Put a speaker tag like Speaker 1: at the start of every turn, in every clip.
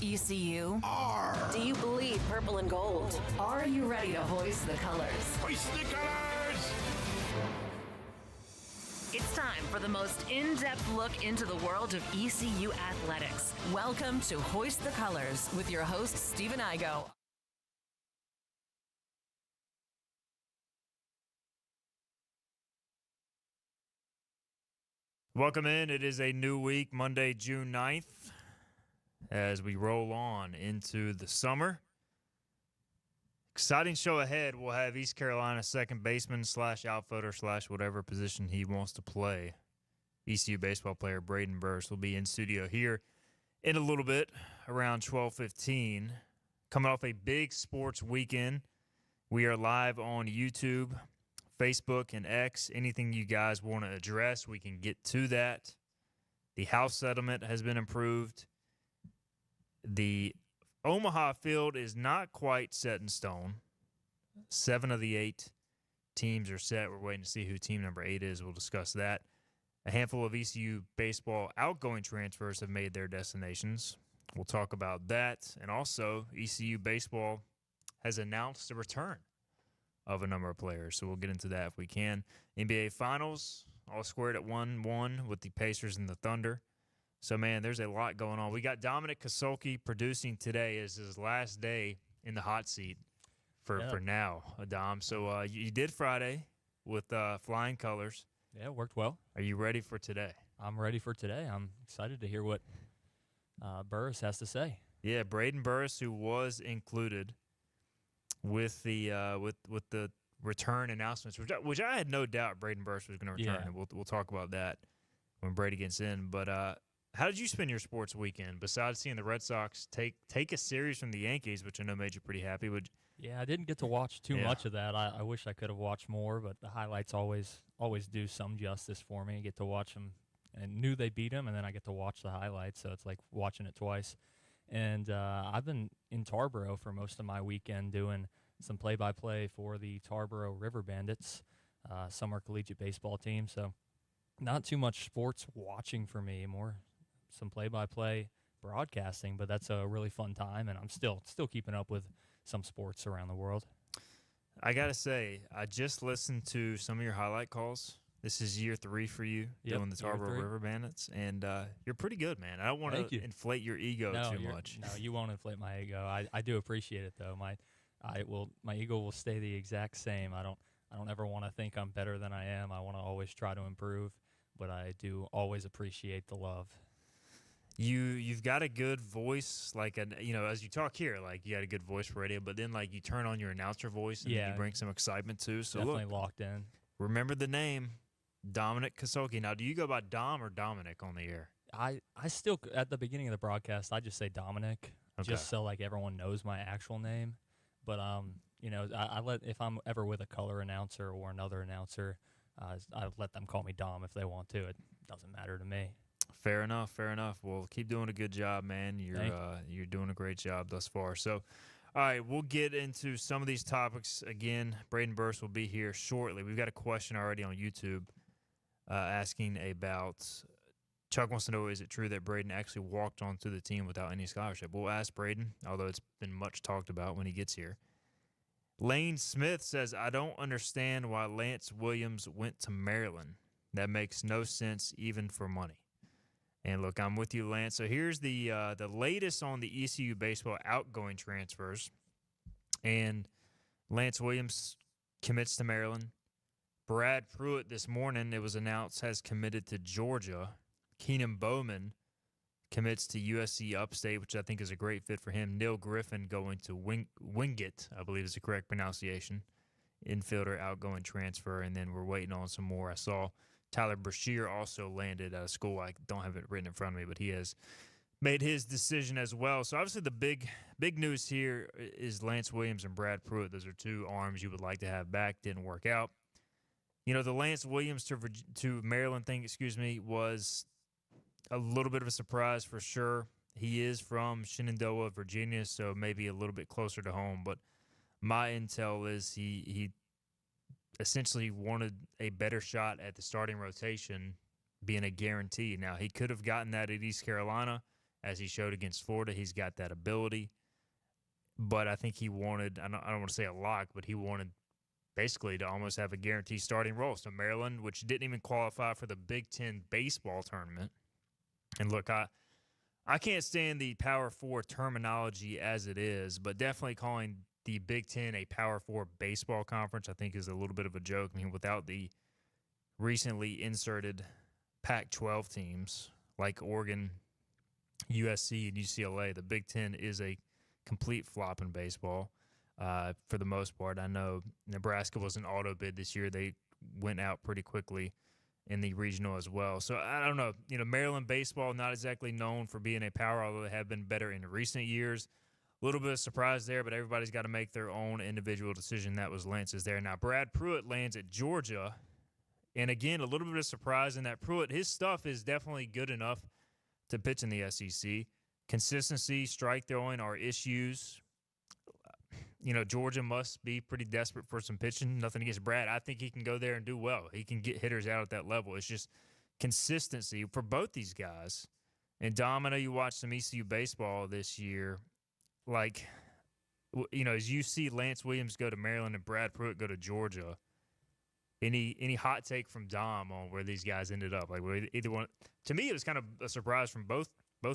Speaker 1: ECU?
Speaker 2: R.
Speaker 1: Do you bleed purple and gold? Are you ready to hoist the colors?
Speaker 2: Hoist the colors!
Speaker 1: It's time for the most in-depth look into the world of ECU athletics. Welcome to Hoist the Colors with your host, Stephen Igo.
Speaker 3: Welcome in. It is a new week, Monday, June 9th, as we roll on into the summer. Exciting show ahead. We'll have East Carolina second baseman / outfielder / whatever position he wants to play. ECU baseball player Braden Burrus will be in studio here in a little bit, around 12:15. Coming off a big sports weekend, we are live on YouTube, Facebook, and X. Anything you guys want to address, we can get to that. The house settlement has been approved. The Omaha field is not quite set in stone. 7 of the 8 teams are set. We're waiting to see who team number 8 is. We'll discuss that. A handful of ECU baseball outgoing transfers have made their destinations. We'll talk about that. And also, ECU baseball has announced the return of a number of players. So we'll get into that if we can. NBA Finals, all squared at 1-1 with the Pacers and the Thunder. So, man, there's a lot going on. We got Dominic Kasolke producing today as his last day in the hot seat for now, Dom. So you did Friday with flying colors.
Speaker 4: Yeah, it worked well.
Speaker 3: Are you ready for today?
Speaker 4: I'm ready for today. I'm excited to hear what Burris has to say.
Speaker 3: Yeah, Braden Burrus, who was included with the with the return announcements, which I had no doubt Braden Burrus was going to return, and we'll talk about that when Brady gets in. But how did you spend your sports weekend besides seeing the Red Sox take a series from the Yankees, which I know made you pretty happy?
Speaker 4: Yeah, I didn't get to watch too much of that. I wish I could have watched more, but the highlights always do some justice for me. I get to watch them and knew they beat them, and then I get to watch the highlights, so it's like watching it twice. And I've been in Tarboro for most of my weekend doing some play-by-play for the Tarboro River Bandits, summer collegiate baseball team. So not too much sports watching for me, more some play-by-play broadcasting, but that's a really fun time, and I'm still keeping up with some sports around the world.
Speaker 3: I got to say, I just listened to some of your highlight calls. This is year 3 for you doing the Tarboro River Bandits, and you're pretty good, man. I don't want to inflate your ego too much.
Speaker 4: No, you won't inflate my ego. I do appreciate it, though. My ego will stay the exact same. I don't ever want to think I'm better than I am. I want to always try to improve, but I do always appreciate the love.
Speaker 3: You've got a good voice, as you talk here, like you got a good voice for radio, but then like you turn on your announcer voice and then you bring some excitement too. So
Speaker 4: definitely locked in.
Speaker 3: Remember the name, Dominic Kasolke. Now, do you go by Dom or Dominic on the air?
Speaker 4: I still, at the beginning of the broadcast, I just say Dominic, just so like everyone knows my actual name. But I let, if I'm ever with a color announcer or another announcer, I let them call me Dom if they want to. It doesn't matter to me.
Speaker 3: Fair enough. Well, keep doing a good job, man. You're doing a great job thus far. So, all right, we'll get into some of these topics again. Braden Burrus will be here shortly. We've got a question already on YouTube asking about. Chuck wants to know, is it true that Braden actually walked onto the team without any scholarship? We'll ask Braden, although it's been much talked about when he gets here. Lane Smith says, I don't understand why Lance Williams went to Maryland. That makes no sense, even for money. And look, I'm with you, Lance. So here's the latest on the ECU baseball outgoing transfers. And Lance Williams commits to Maryland. Brad Pruitt this morning, it was announced, has committed to Georgia. Keenan Bowman commits to USC Upstate, which I think is a great fit for him. Neil Griffin going to Wingate, I believe is the correct pronunciation. Infielder outgoing transfer. And then we're waiting on some more. I saw Tyler Brashear also landed at a school. I don't have it written in front of me, but he has made his decision as well. So obviously the big news here is Lance Williams and Brad Pruitt. Those are 2 arms you would like to have back. Didn't work out. The Lance Williams to Maryland thing, was a little bit of a surprise for sure. He is from Shenandoah, Virginia, so maybe a little bit closer to home. But my intel is he essentially wanted a better shot at the starting rotation being a guarantee. Now, he could have gotten that at East Carolina, as he showed against Florida. He's got that ability. But I think he wanted, I don't want to say a lock, but he wanted basically to almost have a guaranteed starting role. So Maryland, which didn't even qualify for the Big Ten baseball tournament. And look, I can't stand the Power 4 terminology as it is, but definitely calling the Big Ten a Power 4 baseball conference I think is a little bit of a joke. I mean, without the recently inserted Pac-12 teams like Oregon, USC, and UCLA, the Big Ten is a complete flop in baseball for the most part. I know Nebraska was an auto bid this year. They went out pretty quickly in the regional as well. So I don't know. Maryland baseball, not exactly known for being a power, although they have been better in recent years. A little bit of surprise there, but everybody's got to make their own individual decision. That was Lance's there. Now, Brad Pruitt lands at Georgia. And again, a little bit of surprise in that Pruitt, his stuff is definitely good enough to pitch in the SEC. Consistency, strike throwing are issues. Georgia must be pretty desperate for some pitching. Nothing against Brad. I think he can go there and do well. He can get hitters out at that level. It's just consistency for both these guys. And Dom, I know you watched some ECU baseball this year. Like, as you see Lance Williams go to Maryland and Brad Pruitt go to Georgia, any hot take from Dom on where these guys ended up? Like, either one. To me, it was kind of a surprise from both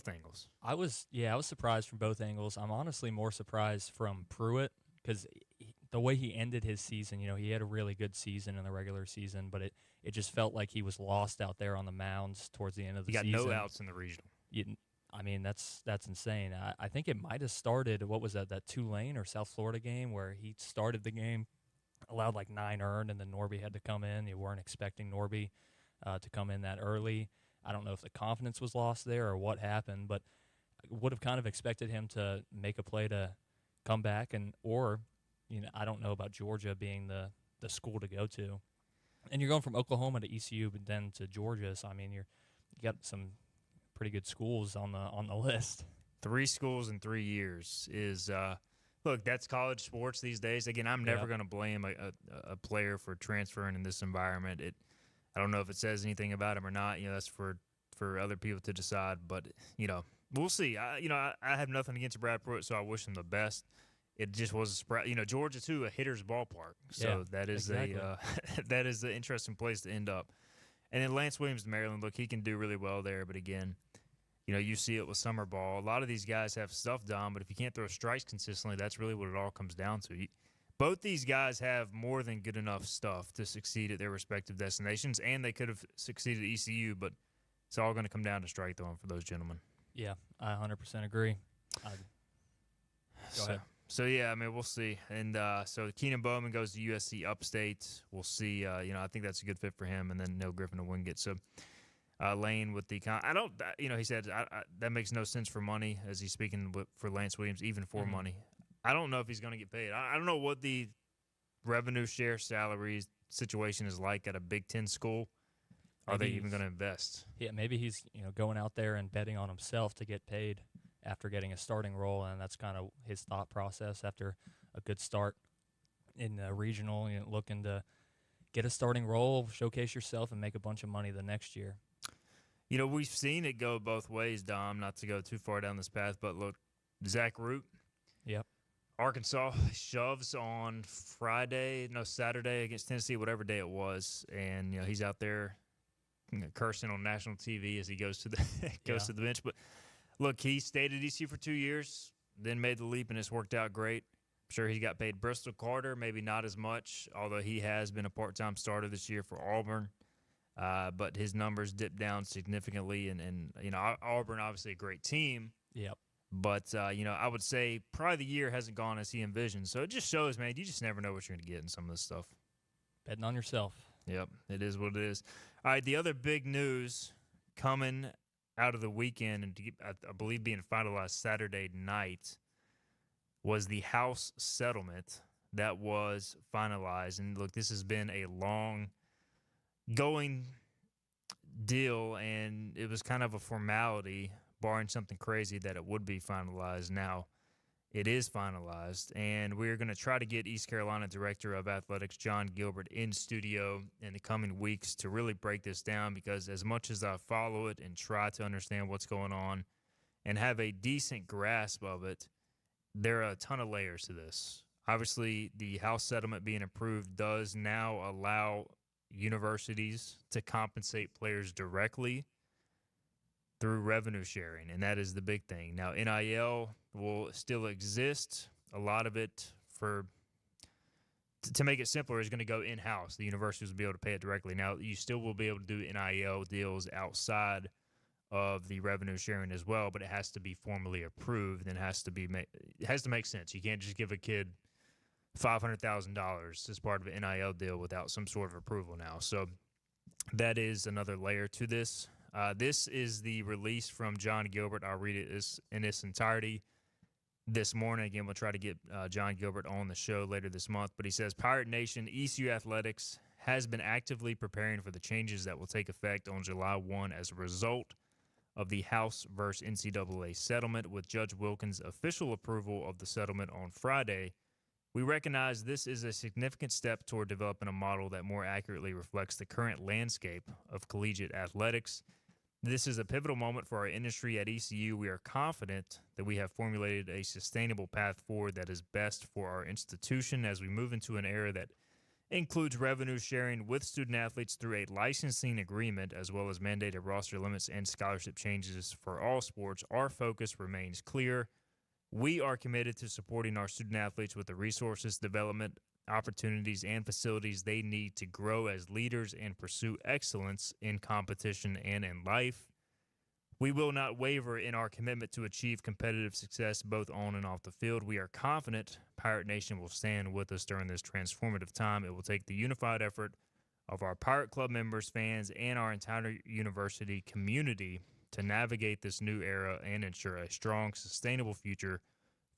Speaker 3: angles.
Speaker 4: I was surprised from both angles. I'm honestly more surprised from Pruitt because the way he ended his season, he had a really good season in the regular season, but it just felt like he was lost out there on the mounds towards the end of the season.
Speaker 3: He got no outs in the regional.
Speaker 4: That's insane. I think it might have started, what was that Tulane or South Florida game where he started the game, allowed like 9 earned, and then Norby had to come in. You weren't expecting Norby to come in that early. I don't know if the confidence was lost there or what happened, but I would have kind of expected him to make a play to come back, or I don't know about Georgia being the school to go to. And you're going from Oklahoma to ECU, but then to Georgia. So you got some pretty good schools on the list.
Speaker 3: 3 schools in 3 years is look, that's college sports these days. Again, I'm never going to blame a player for transferring in this environment. I don't know if it says anything about him or not. That's for other people to decide. But we'll see. I have nothing against Brad Pruitt, so I wish him the best. It just was a surprise. Georgia too, a hitter's ballpark. So that is exactly. That is the interesting place to end up. And then Lance Williams to Maryland. Look, he can do really well there. But again, you see it with summer ball. A lot of these guys have stuff down, but if you can't throw strikes consistently, that's really what it all comes down to. Both these guys have more than good enough stuff to succeed at their respective destinations, and they could have succeeded at ECU, but it's all going to come down to strike throwing for those gentlemen.
Speaker 4: Yeah, I 100% agree. Go ahead.
Speaker 3: So, we'll see. And so Keenan Bowman goes to USC Upstate. We'll see. I think that's a good fit for him, and then Neil Griffin to Wingate. So Lane with the he said that makes no sense for money, as he's speaking for Lance Williams, even for money. I don't know if he's going to get paid. I don't know what the revenue share salary situation is like at a Big Ten school. Are they even going to invest?
Speaker 4: Yeah, maybe he's going out there and betting on himself to get paid after getting a starting role, and that's kind of his thought process after a good start in the regional, looking to get a starting role, showcase yourself, and make a bunch of money the next year.
Speaker 3: We've seen it go both ways, Dom, not to go too far down this path, but look, Zach Root.
Speaker 4: Yep.
Speaker 3: Arkansas shoves on Saturday against Tennessee, whatever day it was, and he's out there cursing on national TV as he goes to the to the bench. But look, he stayed at ECU for 2 years, then made the leap, and it's worked out great. I'm sure he got paid. Bristol Carter, maybe not as much, although he has been a part-time starter this year for Auburn. But his numbers dipped down significantly, and Auburn obviously a great team.
Speaker 4: Yep.
Speaker 3: But, I would say probably the year hasn't gone as he envisioned. So it just shows, man, you just never know what you're going to get in some of this stuff.
Speaker 4: Betting on yourself.
Speaker 3: Yep, it is what it is. All right, the other big news coming out of the weekend, and I believe being finalized Saturday night, was the House settlement that was finalized. And, look, this has been a long-going deal, and it was kind of a formality, barring something crazy, that it would be finalized. Now, it is finalized, and we're going to try to get East Carolina Director of Athletics John Gilbert in studio in the coming weeks to really break this down, because as much as I follow it and try to understand what's going on and have a decent grasp of it, there are a ton of layers to this. Obviously, the House settlement being approved does now allow universities to compensate players directly through revenue sharing, and that is the big thing. Now, NIL will still exist. A lot of it, to make it simpler, is going to go in-house. The universities will be able to pay it directly. Now, you still will be able to do NIL deals outside of the revenue sharing as well, but it has to be formally approved and it has to make sense. You can't just give a kid $500,000 as part of an NIL deal without some sort of approval now. So that is another layer to this. This is the release from John Gilbert. I'll read it in its entirety this morning. Again, we'll try to get John Gilbert on the show later this month. But he says, Pirate Nation, ECU Athletics has been actively preparing for the changes that will take effect on July 1 as a result of the House versus NCAA settlement. With Judge Wilkins' official approval of the settlement on Friday, we recognize this is a significant step toward developing a model that more accurately reflects the current landscape of collegiate athletics. This is a pivotal moment for our industry at ECU. We are confident that we have formulated a sustainable path forward that is best for our institution as we move into an era that includes revenue sharing with student athletes through a licensing agreement, as well as mandated roster limits and scholarship changes for all sports. Our focus remains clear. We are committed to supporting our student athletes with the resources, development, opportunities, and facilities they need to grow as leaders and pursue excellence in competition and in life. We will not waver in our commitment to achieve competitive success both on and off the field. We are confident Pirate Nation will stand with us during this transformative time. It will take the unified effort of our Pirate Club members, fans, and our entire university community to navigate this new era and ensure a strong, sustainable future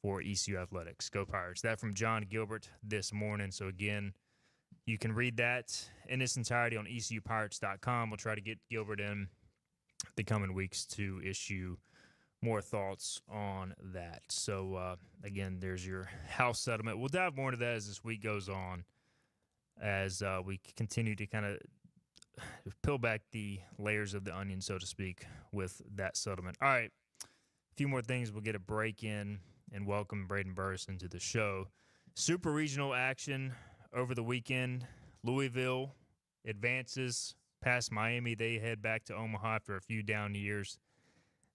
Speaker 3: for ECU Athletics. Go Pirates. That from John Gilbert this morning. So, again, you can read that in its entirety on ECUPirates.com. We'll try to get Gilbert in the coming weeks to issue more thoughts on that. So, again, there's your House settlement. We'll dive more into that as this week goes on, as we continue to kind of peel back the layers of the onion, so to speak, with that settlement. All right, a few more things. We'll get a break in and welcome Braden Burrus into the show. Super regional action over the weekend. Louisville advances past Miami. They head back to Omaha after a few down years.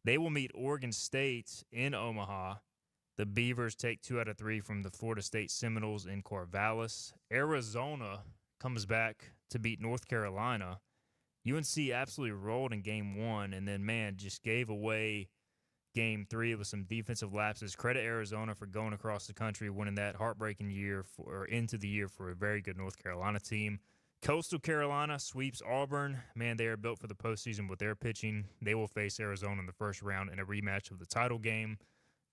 Speaker 3: They will meet Oregon State in Omaha. The Beavers take 2 out of 3 from the Florida State Seminoles in Corvallis. Arizona comes back to beat North Carolina. UNC absolutely rolled in Game 1 and then, man, just gave away Game 3 with some defensive lapses. Credit Arizona for going across the country, winning that heartbreaking year into the year for a very good North Carolina team. Coastal Carolina sweeps Auburn. Man, they are built for the postseason with their pitching. They will face Arizona in the first round in a rematch of the title game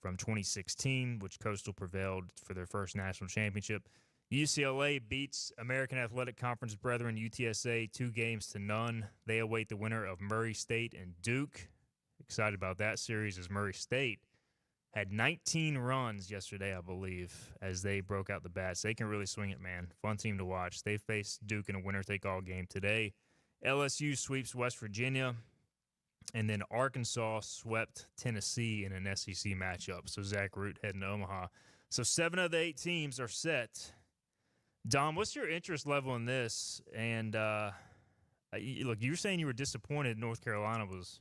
Speaker 3: from 2016, which Coastal prevailed for their first national championship. UCLA beats American Athletic Conference brethren UTSA 2-0. They await the winner of Murray State and Duke. Excited about that series as Murray State had 19 runs yesterday, I believe, as they broke out the bats. They can really swing it, man. Fun team to watch. They face Duke in a winner-take-all game today. LSU sweeps West Virginia, and then Arkansas swept Tennessee in an SEC matchup. So Zach Root heading to Omaha. So 7 of the 8 teams are set. Dom, what's your interest level in this? And look, you were saying you were disappointed North Carolina was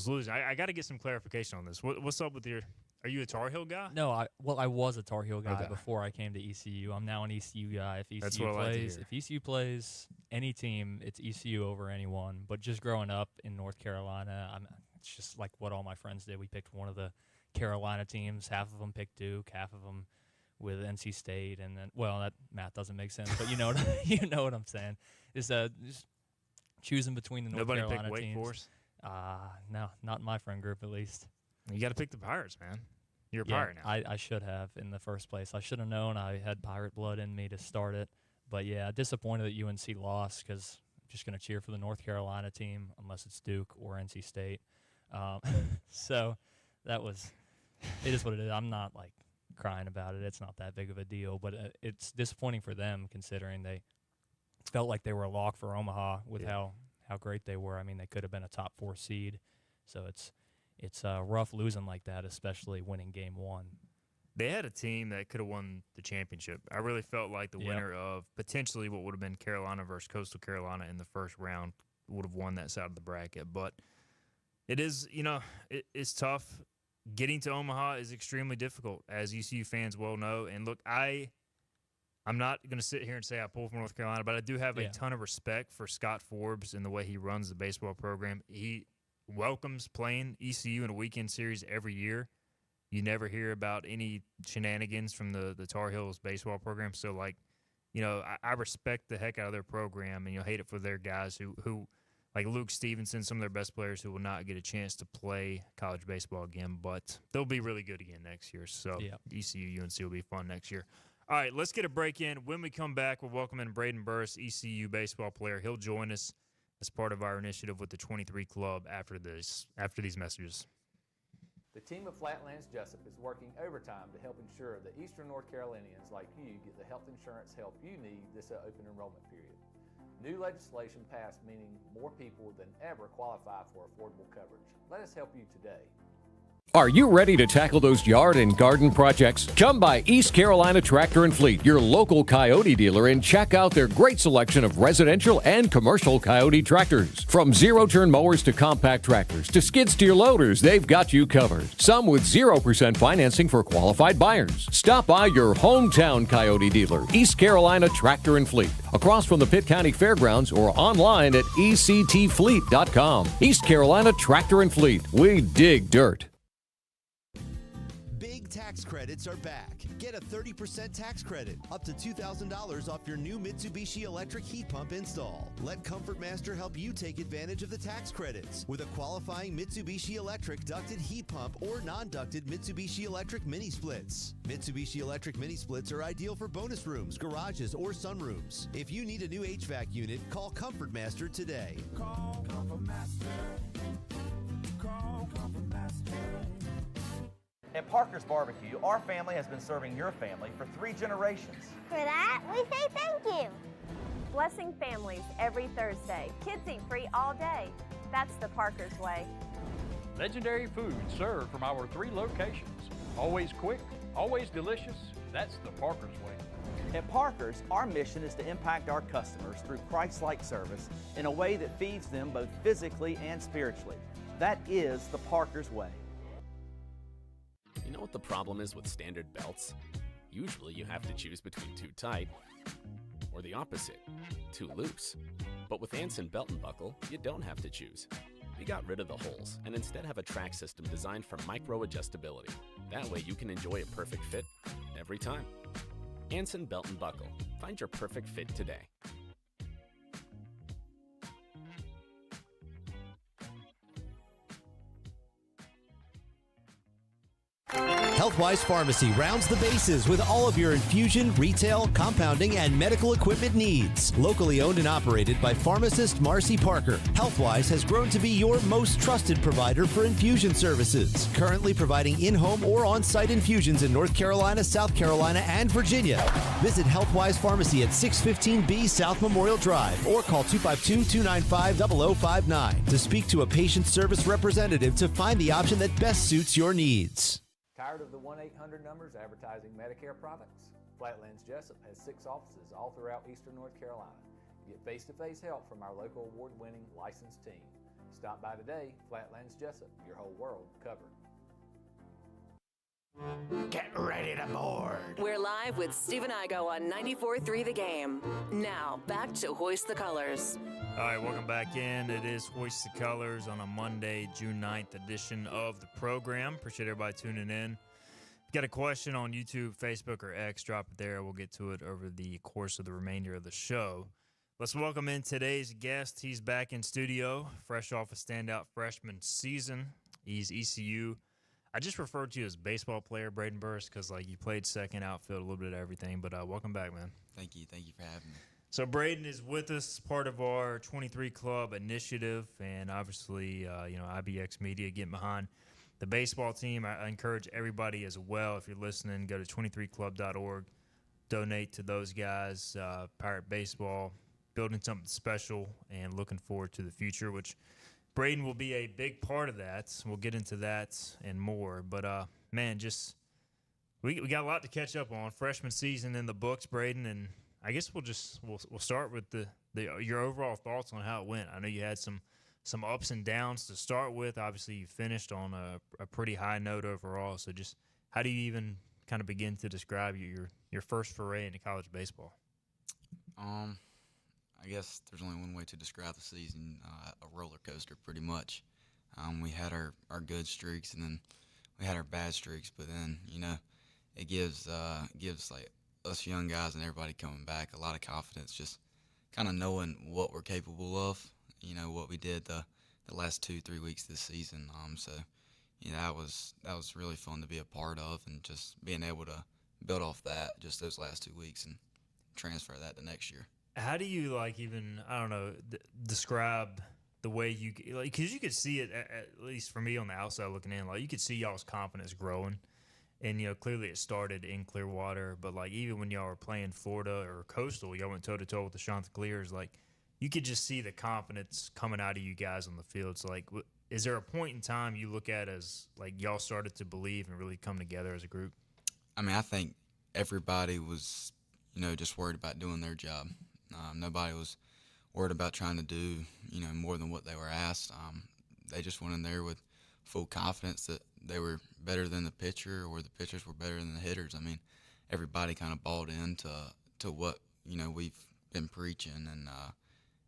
Speaker 3: losing. I got to get some clarification on this. What's up with your? Are you a Tar Heel guy?
Speaker 4: No, I was a Tar Heel guy before I came to ECU. I'm now an ECU guy. If ECU plays any team, it's ECU over anyone. But just growing up in North Carolina, it's just like what all my friends did. We picked one of the Carolina teams. Half of them picked Duke, half of them with NC State, and then that math doesn't make sense. But you know what I'm saying. Is just choosing between the North Carolina
Speaker 3: picked Wake
Speaker 4: teams.
Speaker 3: Forest?
Speaker 4: No, not in my friend group at least.
Speaker 3: You got to pick the Pirates, man. You're a Pirate now.
Speaker 4: I should have in the first place. I should have known. I had Pirate blood in me to start it. But, yeah, disappointed that UNC lost because I'm just going to cheer for the North Carolina team unless it's Duke or NC State. So that was – it is what it is. I'm not, crying about it. It's not that big of a deal. But it's disappointing for them considering they felt like they were a lock for Omaha with how great they were. I mean, they could have been a top 4 seed. So it's rough losing like that, especially winning game one.
Speaker 3: They had a team that could have won the championship. I really felt like the winner of potentially what would have been Carolina versus Coastal Carolina in the first round would have won that side of the bracket. But it is, it's tough. Getting to Omaha is extremely difficult, as ECU fans well know. And look, I'm not going to sit here and say I pull from North Carolina, but I do have a ton of respect for Scott Forbes and the way he runs the baseball program. He welcomes playing ECU in a weekend series every year. You never hear about any shenanigans from the Tar Heels baseball program. So, I respect the heck out of their program, and you'll hate it for their guys who like Luke Stevenson, some of their best players who will not get a chance to play college baseball again, but they'll be really good again next year. So, ECU, UNC will be fun next year. All right, let's get a break in. When we come back, we'll welcome in Braden Burrus, ECU baseball player. He'll join us as part of our initiative with the 23 Club after these messages.
Speaker 2: The team of Flatlands Jessup is working overtime to help ensure that Eastern North Carolinians like you get the health insurance help you need this open enrollment period. New legislation passed, meaning more people than ever qualify for affordable coverage. Let us help you today.
Speaker 5: Are you ready to tackle those yard and garden projects? Come by East Carolina Tractor and Fleet, your local Coyote dealer, and check out their great selection of residential and commercial Coyote tractors. From zero-turn mowers to compact tractors to skid steer loaders, they've got you covered. Some with 0% financing for qualified buyers. Stop by your hometown Coyote dealer, East Carolina Tractor and Fleet, across from the Pitt County Fairgrounds, or online at ectfleet.com. East Carolina Tractor and Fleet. We dig dirt.
Speaker 6: Tax credits are back. Get a 30% tax credit, up to $2,000 off your new Mitsubishi electric heat pump install. Let Comfort Master help you take advantage of the tax credits with a qualifying Mitsubishi electric ducted heat pump or non-ducted Mitsubishi electric mini splits. Mitsubishi electric mini splits are ideal for bonus rooms, garages, or sunrooms. If you need a new HVAC unit, call Comfort Master today.
Speaker 7: Call Comfort Master. Call Comfort Master.
Speaker 8: At Parker's Barbecue, our family has been serving your family for 3 generations.
Speaker 9: For that, we say thank you.
Speaker 10: Blessing families every Thursday. Kids eat free all day. That's the Parker's way.
Speaker 11: Legendary food served from our 3 locations. Always quick, always delicious. That's the Parker's way.
Speaker 8: At Parker's, our mission is to impact our customers through Christ-like service in a way that feeds them both physically and spiritually. That is the Parker's way.
Speaker 12: You know what the problem is with standard belts? Usually you have to choose between too tight or the opposite, too loose. But with Anson Belt and Buckle, you don't have to choose. We got rid of the holes and instead have a track system designed for micro adjustability. That way you can enjoy a perfect fit every time. Anson Belt and Buckle. Find your perfect fit today.
Speaker 6: Healthwise Pharmacy rounds the bases with all of your infusion, retail, compounding, and medical equipment needs. Locally owned and operated by pharmacist Marcy Parker, Healthwise has grown to be your most trusted provider for infusion services. Currently providing in-home or on-site infusions in North Carolina, South Carolina, and Virginia. Visit Healthwise Pharmacy at 615B South Memorial Drive or call 252-295-0059 to speak to a patient service representative to find the option that best suits your needs.
Speaker 2: Tired of the 1-800 numbers advertising Medicare products? Flatlands Jessup has 6 offices all throughout Eastern North Carolina. Get face-to-face help from our local award-winning licensed team. Stop by today. Flatlands Jessup, your whole world covered.
Speaker 7: Get ready to board.
Speaker 1: We're live with Stephen Igo on 94.3 The Game. Now, back to Hoist the Colors.
Speaker 3: All right, welcome back in. It is Hoist the Colors on a Monday, June 9th edition of the program. Appreciate everybody tuning in. If you got a question on YouTube, Facebook, or X, drop it there. We'll get to it over the course of the remainder of the show. Let's welcome in today's guest. He's back in studio, fresh off a standout freshman season. He's ECU. I just referred to you as baseball player, Braden Burrus, because you played second, outfield, a little bit of everything. But welcome back, man.
Speaker 13: Thank you for having me.
Speaker 3: So Braden is with us, part of our 23 Club initiative, and obviously, IBX Media getting behind the baseball team. I encourage everybody as well, if you're listening, go to 23club.org, donate to those guys. Pirate Baseball, building something special and looking forward to the future, which Braden will be a big part of that. We'll get into that and more. But, man, just we got a lot to catch up on. Freshman season in the books, Braden, and I guess we'll start with your overall thoughts on how it went. I know you had some ups and downs to start with. Obviously, you finished on a pretty high note overall. So just how do you even kind of begin to describe your first foray into college baseball?
Speaker 13: I guess there's only one way to describe the season, a roller coaster pretty much. We had our good streaks, and then we had our bad streaks, but then, it gives like us young guys and everybody coming back a lot of confidence, just kind of knowing what we're capable of, what we did the last 2-3 weeks this season. So that was really fun to be a part of, and just being able to build off that just those last 2 weeks and transfer that to next year.
Speaker 3: How do you describe the way you because you could see it at least for me on the outside looking in, like you could see y'all's confidence growing, and clearly it started in Clearwater, but like even when y'all were playing Florida or Coastal, y'all went toe to toe with the Chanticleers, like you could just see the confidence coming out of you guys on the field. So like, is there a point in time you look at as like y'all started to believe and really come together as a group?
Speaker 13: I mean, I think everybody was just worried about doing their job. Nobody was worried about trying to do, more than what they were asked. They just went in there with full confidence that they were better than the pitcher, or the pitchers were better than the hitters. I mean, everybody kind of bought into what, we've been preaching,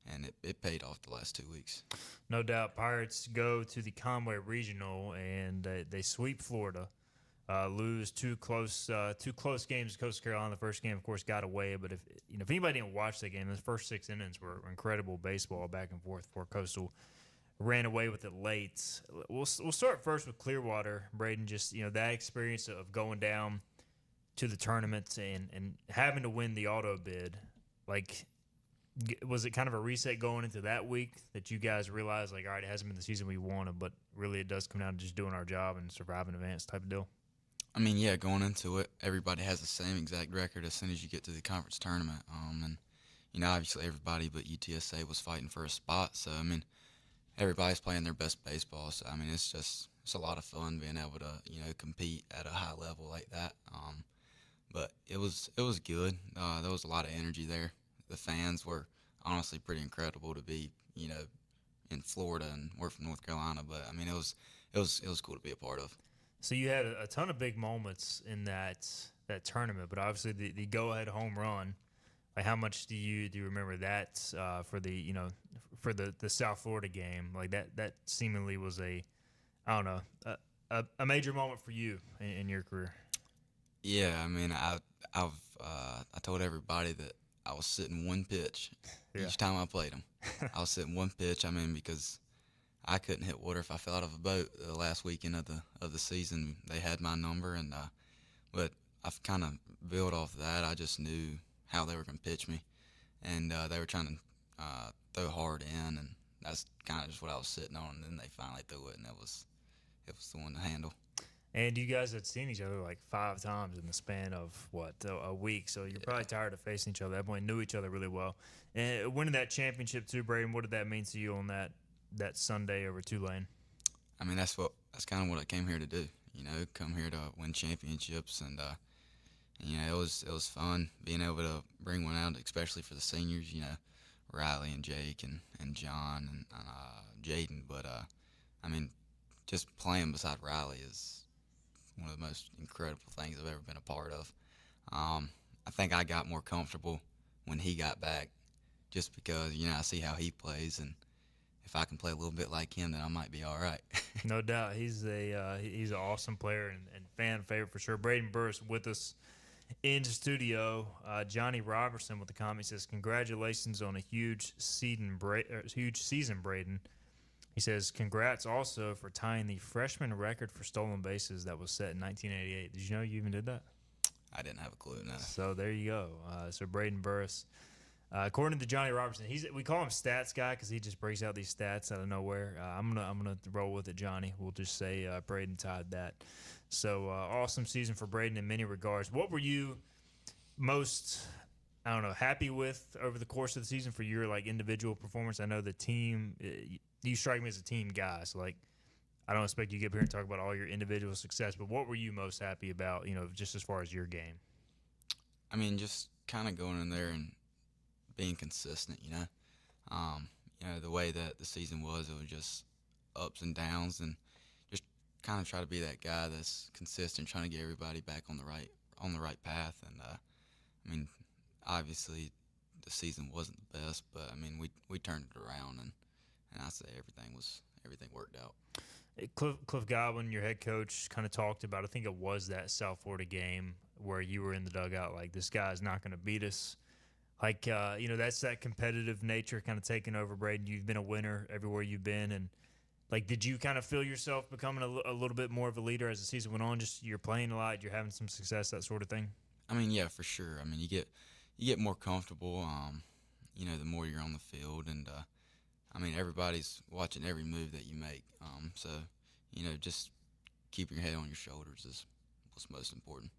Speaker 13: and it paid off the last 2 weeks.
Speaker 3: No doubt. Pirates go to the Conway Regional, and they sweep Florida. Lose two close games to Coastal Carolina. The first game, of course, got away. But if anybody didn't watch that game, the first 6 innings were incredible baseball back and forth before Coastal ran away with it late. We'll start first with Clearwater, Braden. Just that experience of going down to the tournament and having to win the auto bid. Like, was it kind of a reset going into that week that you guys realized, like, all right, it hasn't been the season we wanted, but really it does come down to just doing our job and surviving advance type of deal?
Speaker 13: I mean, yeah, going into it, everybody has the same exact record as soon as you get to the conference tournament. And, obviously everybody but UTSA was fighting for a spot. So, I mean, everybody's playing their best baseball. So, I mean, it's a lot of fun being able to, compete at a high level like that. But it was good. There was a lot of energy there. The fans were honestly pretty incredible to be, in Florida, and we're from North Carolina. But, I mean, it was cool to be a part of. So
Speaker 3: you had a ton of big moments in that tournament, but obviously the go-ahead home run. Like, how much do you remember that for the South Florida game? Like that seemingly was a major moment for you in your career.
Speaker 13: Yeah, I mean, I told everybody that I was sitting one pitch each time I played them. I was sitting one pitch. I mean, because I couldn't hit water if I fell out of a boat the last weekend of the season. They had my number, and but I've kind of built off that. I just knew how they were going to pitch me, and they were trying to throw hard in, and that's kind of just what I was sitting on. And then they finally threw it, and it was the one to handle. And you guys had seen each other like 5 times in the span of a week, so you're probably tired of facing each other. Everyone knew each other really well. And winning that championship too, Braden, what did that mean to you on that Sunday over Tulane? I mean, that's kind of what I came here to do. Come here to win championships, and it was fun being able to bring one out, especially for the seniors. Riley and Jake and John and Jaden. But I mean, just playing beside Riley is one of the most incredible things I've ever been a part of. I think I got more comfortable when he got back, just because I see how he plays, and if I can play a little bit like him, then I might be all right. No doubt. He's an awesome player and fan favorite for sure. Braden Burrus with us in the studio. Johnny Robertson with the comment says, congratulations on a huge season, Braden. He says, congrats also for tying the freshman record for stolen bases that was set in 1988. Did you know you even did that? I didn't have a clue, no. So there you go. So Braden Burrus. According to Johnny Robertson, we call him Stats Guy because he just breaks out these stats out of nowhere. I'm gonna roll with it, Johnny. We'll just say Braden tied that. So awesome season for Braden in many regards. What were you most, happy with over the course of the season for your individual performance? I know the team
Speaker 3: you strike me as a team guy. So, like, I don't expect you to get up here and talk about all your individual success, but what were you most happy about, just as far as your game?
Speaker 13: I mean, just kind of going in there and being consistent, the way that the season was, it was just ups and downs, and just kind of try to be that guy that's consistent, trying to get everybody back on the right path. And I mean, obviously the season wasn't the best, but I mean, we turned it around, and I say everything worked out.
Speaker 3: Cliff Godwin, your head coach, kind of talked about, I think it was that South Florida game where you were in the dugout, like, this guy's not going to beat us. Like, that's that competitive nature kind of taking over, Braden. You've been a winner everywhere you've been. And, like, did you kind of feel yourself becoming a little bit more of a leader as the season went on? Just you're playing a lot, you're having some success, that sort of thing?
Speaker 13: I mean, yeah, for sure. I mean, you get more comfortable, the more you're on the field. And, I mean, everybody's watching every move that you make. So, just keep your head on your shoulders is what's most important.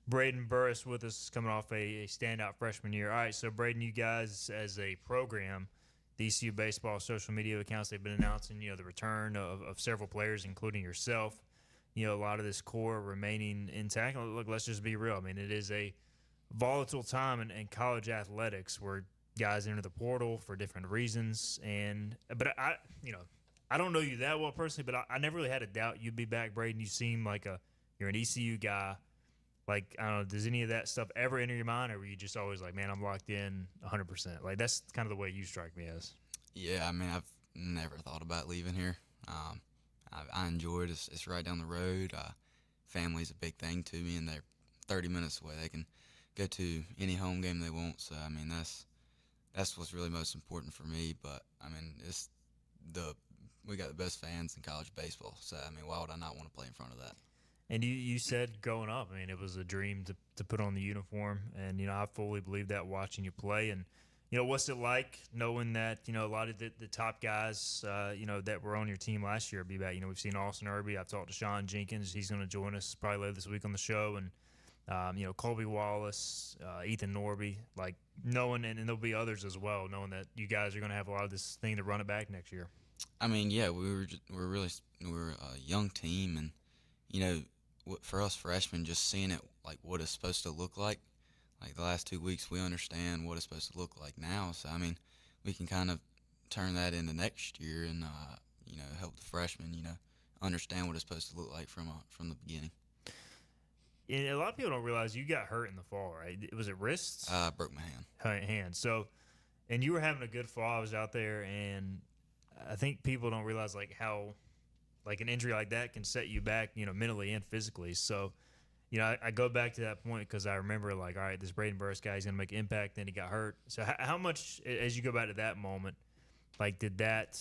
Speaker 3: Braden Burrus with us, coming off a standout freshman year. All right, so, Braden, you guys as a program, the ECU baseball social media accounts, they've been announcing, the return of several players, including yourself. A lot of this core remaining intact. Look, let's just be real. I mean, it is a volatile time in college athletics where guys enter the portal for different reasons. But I don't know you that well personally, but I never really had a doubt you'd be back, Braden. You seem like you're an ECU guy. Like, I don't know, does any of that stuff ever enter your mind, or were you just always like, man, I'm locked in 100%? Like, that's kind of the way you strike me as.
Speaker 13: Yeah, I mean, I've never thought about leaving here. I enjoy it. It's right down the road. Family's a big thing to me, and they're 30 minutes away. They can go to any home game they want. So, I mean, that's what's really most important for me. But, I mean, we got the best fans in college baseball. So, I mean, why would I not want to play in front of that?
Speaker 3: And you said growing up, I mean, it was a dream to put on the uniform. And, I fully believe that watching you play. And, what's it like knowing that, a lot of the top guys, that were on your team last year be back? We've seen Austin Irby. I've talked to Sean Jenkins. He's going to join us probably later this week on the show. And, Colby Wallace, Ethan Norby, like knowing, and there'll be others as well, knowing that you guys are going to have a lot of this thing to run it back next year.
Speaker 13: I mean, yeah, we're a young team, and, for us freshmen, just seeing it like what it's supposed to look like the last 2 weeks, we understand what it's supposed to look like now. So, I mean, we can kind of turn that into next year and, help the freshmen, understand what it's supposed to look like from the beginning.
Speaker 3: And a lot of people don't realize you got hurt in the fall, right? Was it wrists?
Speaker 13: I broke my
Speaker 3: hand. So, and you were having a good fall. I was out there, and I think people don't realize like how like an injury like that can set you back, mentally and physically. So, I go back to that point because I remember like, all right, this Braden Burrus guy is going to make an impact. Then he got hurt. So how much, as you go back to that moment, like did that,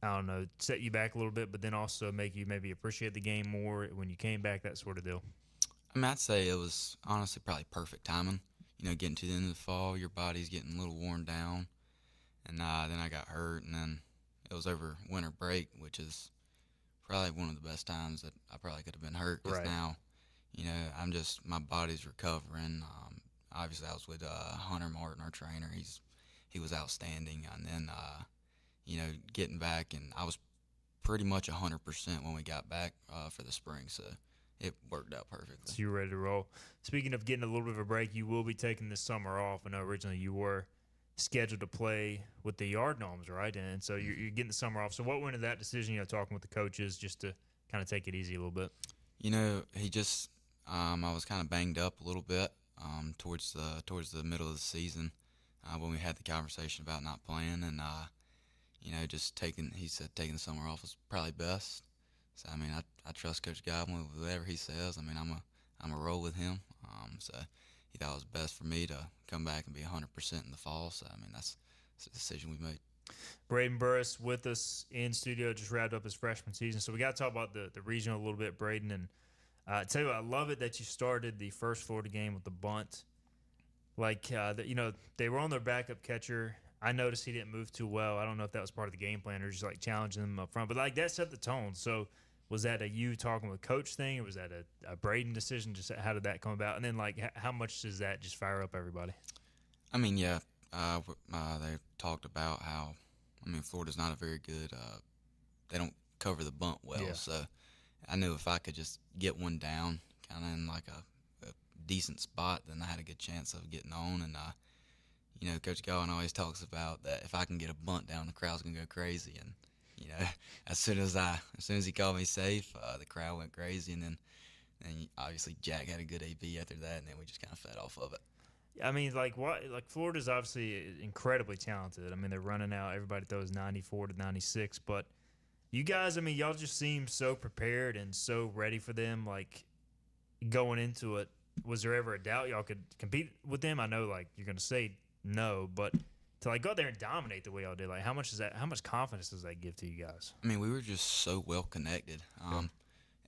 Speaker 3: I don't know, set you back a little bit, but then also make you maybe appreciate the game more when you came back, that sort of deal?
Speaker 13: I mean, I'd say it was honestly probably perfect timing. Getting to the end of the fall, your body's getting a little worn down. And then I got hurt, and then it was over winter break, which is probably one of the best times that I probably could have been hurt. Because now, my body's recovering. Obviously, I was with Hunter Martin, our trainer. He was outstanding. And then, getting back, and I was pretty much 100% when we got back for the spring. So it worked out perfectly.
Speaker 3: So you were ready to roll. Speaking of getting a little bit of a break, you will be taking this summer off. I know originally you were scheduled to play with the Yard Gnomes, right? And so you're getting the summer off. So what went into that decision, talking with the coaches just to kind of take it easy a little bit?
Speaker 13: He just I was kind of banged up a little bit towards the middle of the season when we had the conversation about not playing. And, he said taking the summer off was probably best. So, I mean, I trust Coach Godwin with whatever he says. I mean, I'm a roll with him. So he thought it was best for me to come back and be 100% in the fall. So, I mean, that's a decision we made.
Speaker 3: Braden Burrus with us in studio, just wrapped up his freshman season. So we got to talk about the regional a little bit, Braden. And I tell you what, I love it that you started the first Florida game with the bunt. Like, they were on their backup catcher. I noticed he didn't move too well. I don't know if that was part of the game plan or just, like, challenging them up front. But, like, that set the tone. So was that a you talking with coach thing, or was that a Braden decision? Just how did that come about? And then, like, how much does that just fire up everybody?
Speaker 13: I mean, yeah, they talked about how I mean, Florida's not a very good. They don't cover the bunt well,
Speaker 3: Yeah.
Speaker 13: so I knew if I could just get one down, kind of in like a decent spot, then I had a good chance of getting on. And you know, Coach Gowan always talks about that if I can get a bunt down, the crowd's gonna go crazy. And you know, as soon as he called me safe, the crowd went crazy, and then obviously Jack had a good AB after that, and then we just kind of fed off of it.
Speaker 3: I mean, like Florida's obviously incredibly talented. I mean, they're running out. Everybody throws 94 to 96, but you guys, I mean, y'all just seem so prepared and so ready for them. Like going into it, was there ever a doubt y'all could compete with them? I know, like you're gonna say no, but to like go out there and dominate the way y'all did, like how much confidence does that give to you guys? I
Speaker 13: mean, we were just so well connected.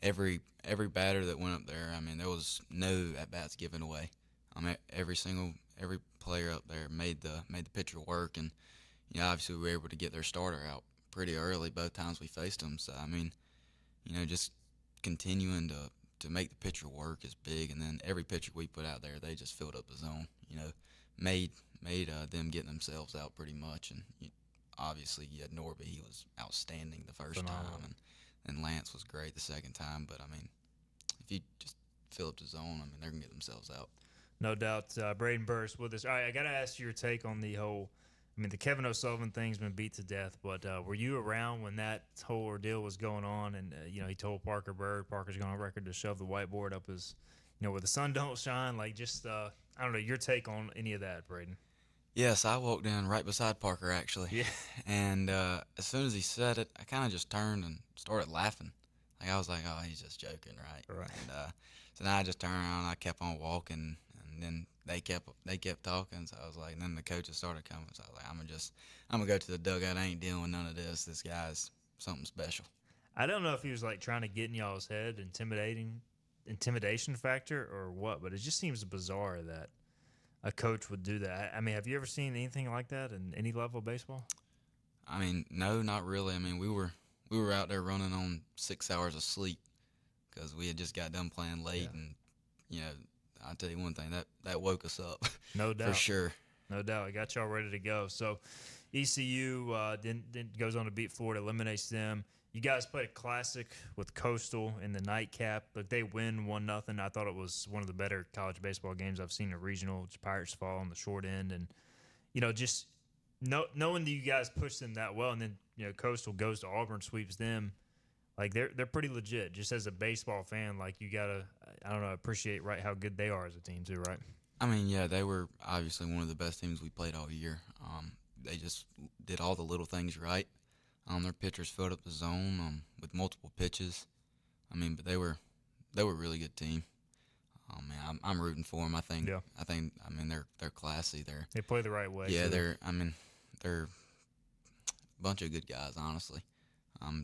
Speaker 13: Every batter that went up there, I mean, there was no at bats given away. Every player up there made the pitcher work, and you know, obviously we were able to get their starter out pretty early both times we faced them. So I mean, you know, just continuing to make the pitcher work is big, and then every pitcher we put out there, they just filled up the zone. You know, made them getting themselves out pretty much, and obviously you had Norby, he was outstanding the first time, and Lance was great the second time. But I mean, if you just fill up the zone, I mean, they're gonna get themselves out.
Speaker 3: No doubt. Braden Burrus with us. All right, I got to ask you your take on the whole, I mean, the Kevin O'Sullivan thing's been beat to death, but were you around when that whole ordeal was going on? And, you know, he told Parker's going on record to shove the whiteboard up his, you know, where the sun don't shine. Like, just, I don't know, your take on any of that, Braden.
Speaker 13: Yes, I walked in right beside Parker, actually. Yeah. And as soon as he said it, I kind of just turned and started laughing. Like, I was like, oh, he's just joking, right?
Speaker 3: Right.
Speaker 13: And so then I just turned around and I kept on walking. And then they kept talking, so I was like, and then the coaches started coming, so I was like, I'm gonna go to the dugout. I ain't dealing with none of this. This guy's something special.
Speaker 3: I don't know if he was like trying to get in y'all's head, intimidation factor or what, but it just seems bizarre that a coach would do that. I mean, have you ever seen anything like that in any level of baseball?
Speaker 13: I mean, no, not really. I mean, we were out there running on 6 hours of sleep because we had just got done playing late, and you know. I'll tell you one thing, that woke us up.
Speaker 3: No doubt.
Speaker 13: For sure.
Speaker 3: No doubt. It got y'all ready to go. So ECU then goes on to beat Florida, eliminates them. You guys played a classic with Coastal in the nightcap. Look, they win 1-0. I thought it was one of the better college baseball games I've seen in a regional. Pirates fall on the short end. And, you know, just knowing that you guys pushed them that well, and then, you know, Coastal goes to Auburn, sweeps them. Like, they're pretty legit. Just as a baseball fan, like, you got to, I don't know, appreciate how good they are as a team too, right?
Speaker 13: I mean, yeah, they were obviously one of the best teams we played all year. They just did all the little things right. Their pitchers filled up the zone with multiple pitches. I mean, but they were a really good team. Man, I'm rooting for them. I think they're classy.
Speaker 3: They play the right way.
Speaker 13: Yeah, they're a bunch of good guys, honestly.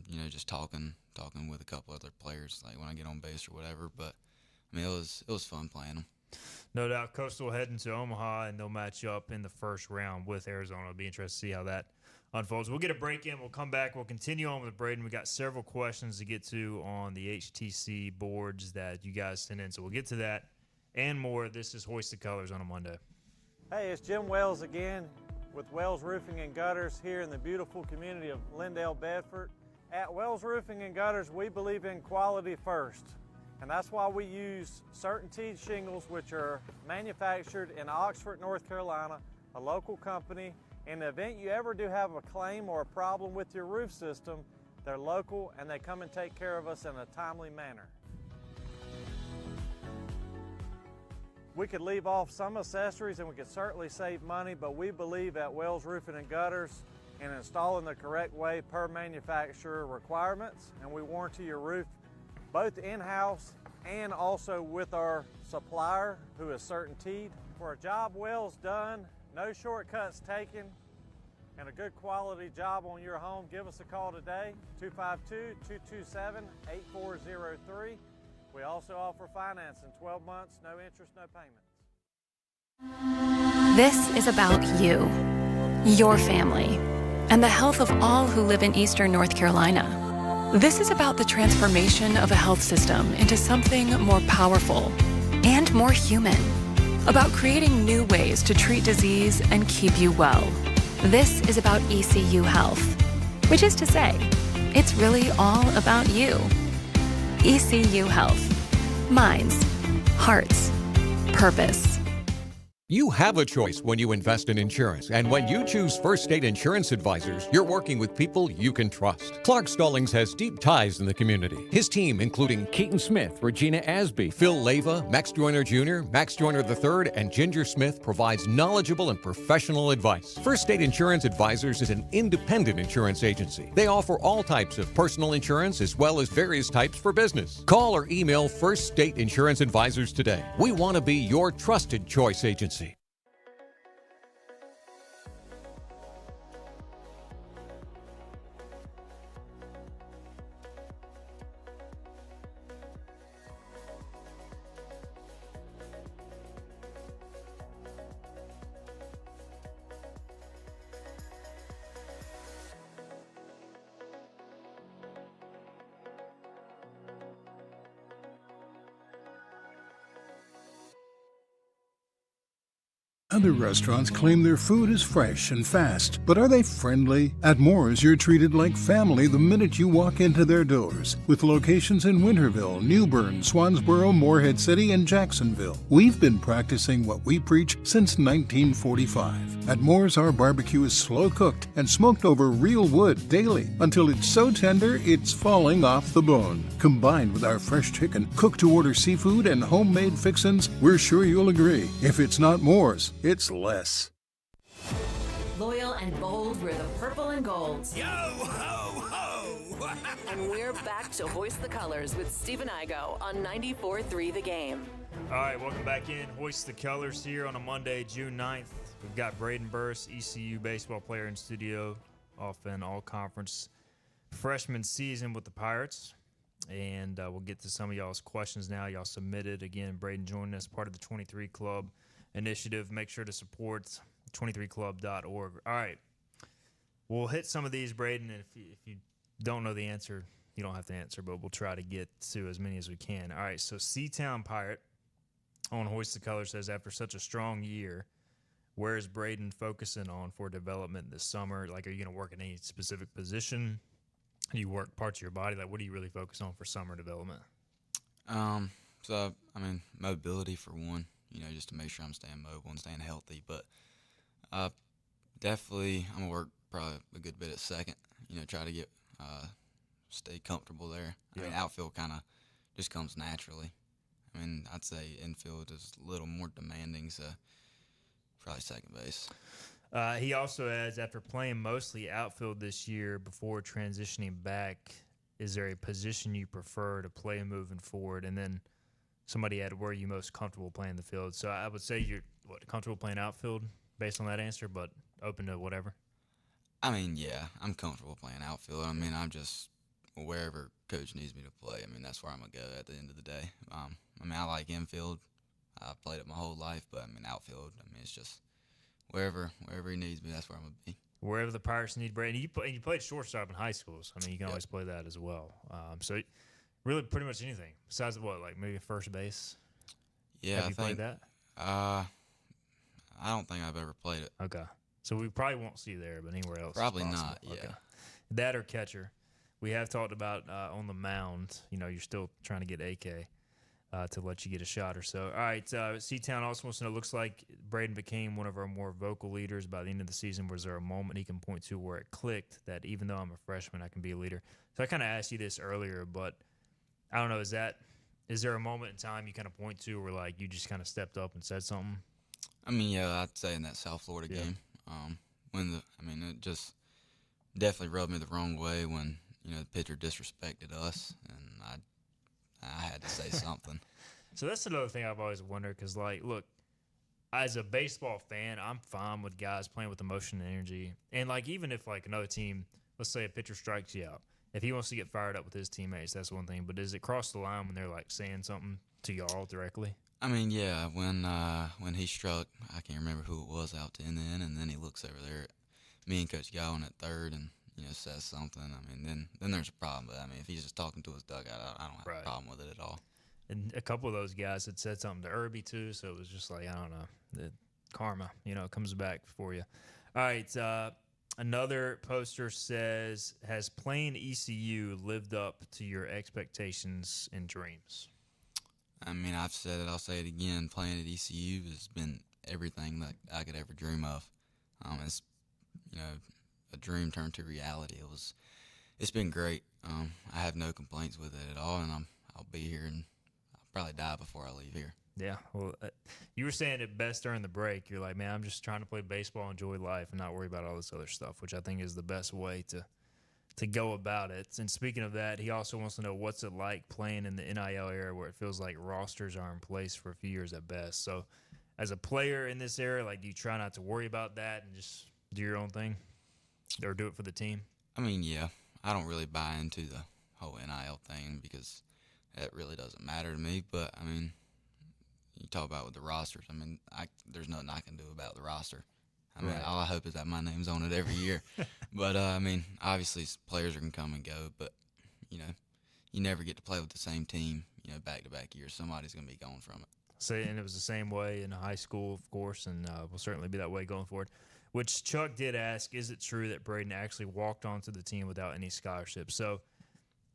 Speaker 13: You know, just talking with a couple other players, like when I get on base or whatever. But I mean, it was fun playing them.
Speaker 3: No doubt. Coastal heading to Omaha, and they'll match up in the first round with Arizona. It'll be interesting to see how that unfolds. We'll get a break in. We'll come back. We'll continue on with Braden. We got several questions to get to on the HTC boards that you guys sent in, so we'll get to that and more. This is Hoist the Colors on a Monday.
Speaker 14: Hey, it's Jim Wells again with Wells Roofing and Gutters here in the beautiful community of Lindale, Bedford. At Wells Roofing and Gutters, we believe in quality first, and that's why we use CertainTeed shingles, which are manufactured in Oxford, North Carolina, a local company. In the event you ever do have a claim or a problem with your roof system, they're local and they come and take care of us in a timely manner. We could leave off some accessories and we could certainly save money, but we believe at Wells Roofing and Gutters in installing the correct way per manufacturer requirements, and we warranty your roof both in-house and also with our supplier, who is CertainTeed. For a job Wells done, no shortcuts taken, and a good quality job on your home, give us a call today, 252-227-8403. We also offer financing, 12 months, no interest, no payments.
Speaker 15: This is about you, your family, and the health of all who live in Eastern North Carolina. This is about the transformation of a health system into something more powerful and more human, about creating new ways to treat disease and keep you well. This is about ECU Health, which is to say, it's really all about you. ECU Health. Minds, hearts, purpose.
Speaker 5: You have a choice when you invest in insurance, and when you choose First State Insurance Advisors, you're working with people you can trust. Clark Stallings has deep ties in the community. His team, including Keaton Smith, Regina Asby, Phil Leva, Max Joyner Jr., Max Joyner III, and Ginger Smith, provides knowledgeable and professional advice. First State Insurance Advisors is an independent insurance agency. They offer all types of personal insurance as well as various types for business. Call or email First State Insurance Advisors today. We want to be your trusted choice agency.
Speaker 16: Other restaurants claim their food is fresh and fast, but are they friendly? At Moore's, you're treated like family the minute you walk into their doors. With locations in Winterville, New Bern, Swansboro, Morehead City, and Jacksonville. We've been practicing what we preach since 1945. At Moore's, our barbecue is slow cooked and smoked over real wood daily until it's so tender it's falling off the bone. Combined with our fresh chicken, cooked to order seafood, and homemade fixins, we're sure you'll agree. If it's not Moore's, it's less.
Speaker 1: Loyal and bold, we're the purple and golds.
Speaker 7: Yo ho ho!
Speaker 1: And we're back to Hoist the Colors with Stephen Igo on 94.3 The Game.
Speaker 3: All right, welcome back in. Hoist the Colors here on a Monday, June 9th. We've got Braden Burrus, ECU baseball player in studio, off an all-conference freshman season with the Pirates. And we'll get to some of y'all's questions now. Y'all submitted. Again, Braden joining us, part of the 23 Club initiative. Make sure to support 23club.org. All right. We'll hit some of these, Braden. And if you don't know the answer, you don't have to answer, but we'll try to get to as many as we can. All right, so Seatown Pirate on Hoist the Color says, after such a strong year, where is Braden focusing on for development this summer? Like, are you going to work in any specific position? Do you work parts of your body? Like, what do you really focus on for summer development?
Speaker 13: So, I mean, mobility for one, just to make sure I'm staying mobile and staying healthy. But definitely I'm going to work probably a good bit at second, try to get stay comfortable there.
Speaker 3: Yeah.
Speaker 13: I mean, outfield kind of just comes naturally. I mean, I'd say infield is a little more demanding, so probably second base.
Speaker 3: He also adds, after playing mostly outfield this year before transitioning back, is there a position you prefer to play moving forward? And then somebody added, where are you most comfortable playing the field? So I would say you're comfortable playing outfield based on that answer, but open to whatever.
Speaker 13: I mean, yeah, I'm comfortable playing outfield. I mean, I'm just wherever coach needs me to play. I mean, that's where I'm going to go at the end of the day. I mean, I like infield. I've played it my whole life, but I mean, outfield, I mean, it's just wherever he needs me, that's where I'm going to be.
Speaker 3: Wherever the Pirates need Braden. You played shortstop in high school, so I mean, you can always play that as well. So really pretty much anything besides maybe first base?
Speaker 13: Yeah,
Speaker 3: Have you played that?
Speaker 13: I don't think I've ever played it.
Speaker 3: Okay. So we probably won't see you there, but anywhere else.
Speaker 13: Probably not, yeah.
Speaker 3: Okay. That or catcher. We have talked about on the mound, you're still trying to get AK to let you get a shot or so. All right, Seatown also wants to know, looks like Braden became one of our more vocal leaders by the end of the season. Was there a moment he can point to where it clicked that even though I'm a freshman, I can be a leader? So I kind of asked you this earlier, but I don't know, is there a moment in time you kind of point to where, you just kind of stepped up and said something?
Speaker 13: I mean, yeah, I'd say in that South Florida game. It just definitely rubbed me the wrong way when, the pitcher disrespected us, and I had to say something.
Speaker 3: So that's another thing I've always wondered, because, look, as a baseball fan, I'm fine with guys playing with emotion and energy. And, even if, another team, let's say a pitcher strikes you out, if he wants to get fired up with his teammates, that's one thing. But does it cross the line when they're, saying something to y'all directly?
Speaker 13: I mean, yeah, when he struck, I can't remember who it was out to end the inning, and then he looks over there at me and Coach Gowan at third and, says something. I mean, then there's a problem. But, I mean, if he's just talking to his dugout, I don't have a problem with it at all.
Speaker 3: And a couple of those guys had said something to Irby, too, so it was just I don't know, the karma, it comes back for you. All right. Another poster says, has playing ECU lived up to your expectations and dreams?
Speaker 13: I mean, I've said it, I'll say it again. Playing at ECU has been everything that I could ever dream of. It's, a dream turned to reality. It's been great. I have no complaints with it at all, and I'll be here, and I'll probably die before I leave here.
Speaker 3: Yeah, well, you were saying it best during the break. You're like, man, I'm just trying to play baseball, enjoy life, and not worry about all this other stuff, which I think is the best way to go about it. And speaking of that, he also wants to know what's it like playing in the NIL era where it feels like rosters are in place for a few years at best. So as a player in this era, like, do you try not to worry about that and just do your own thing or do it for the team?
Speaker 13: I mean, yeah, I don't really buy into the whole NIL thing because it really doesn't matter to me. But, I mean, you talk about with the rosters. I mean, there's nothing I can do about the roster. I mean, all I hope is that my name's on it every year. But, I mean, obviously players are going to come and go. But, you never get to play with the same team, back-to-back years. Somebody's going to be gone from it.
Speaker 3: And it was the same way in high school, of course, and will certainly be that way going forward. Which Chuck did ask, is it true that Braden actually walked onto the team without any scholarship? So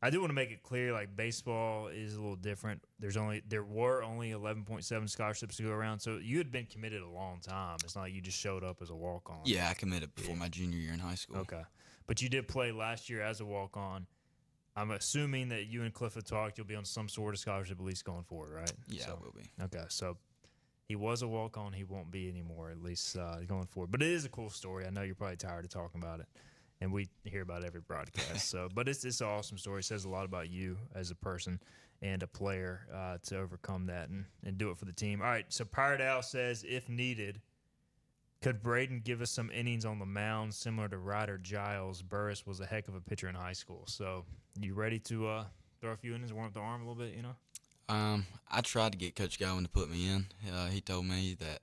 Speaker 3: I do want to make it clear, like, baseball is a little different. There were only 11.7 scholarships to go around, so you had been committed a long time. It's not like you just showed up as a walk-on.
Speaker 13: Yeah, I committed before my junior year in high school.
Speaker 3: Okay. But you did play last year as a walk-on. I'm assuming that you and Cliff have talked. You'll be on some sort of scholarship at least going forward, right?
Speaker 13: Yeah, I will be.
Speaker 3: Okay, so he was a walk-on. He won't be anymore, at least going forward. But it is a cool story. I know you're probably tired of talking about it, and we hear about it every broadcast. But it's an awesome story. It says a lot about you as a person and a player to overcome that and do it for the team. All right, so Pirate Al says, if needed, could Braden give us some innings on the mound similar to Ryder Giles? Burrus was a heck of a pitcher in high school. So you ready to throw a few innings, warm up the arm a little bit,
Speaker 13: I tried to get Coach Gowan to put me in. He told me that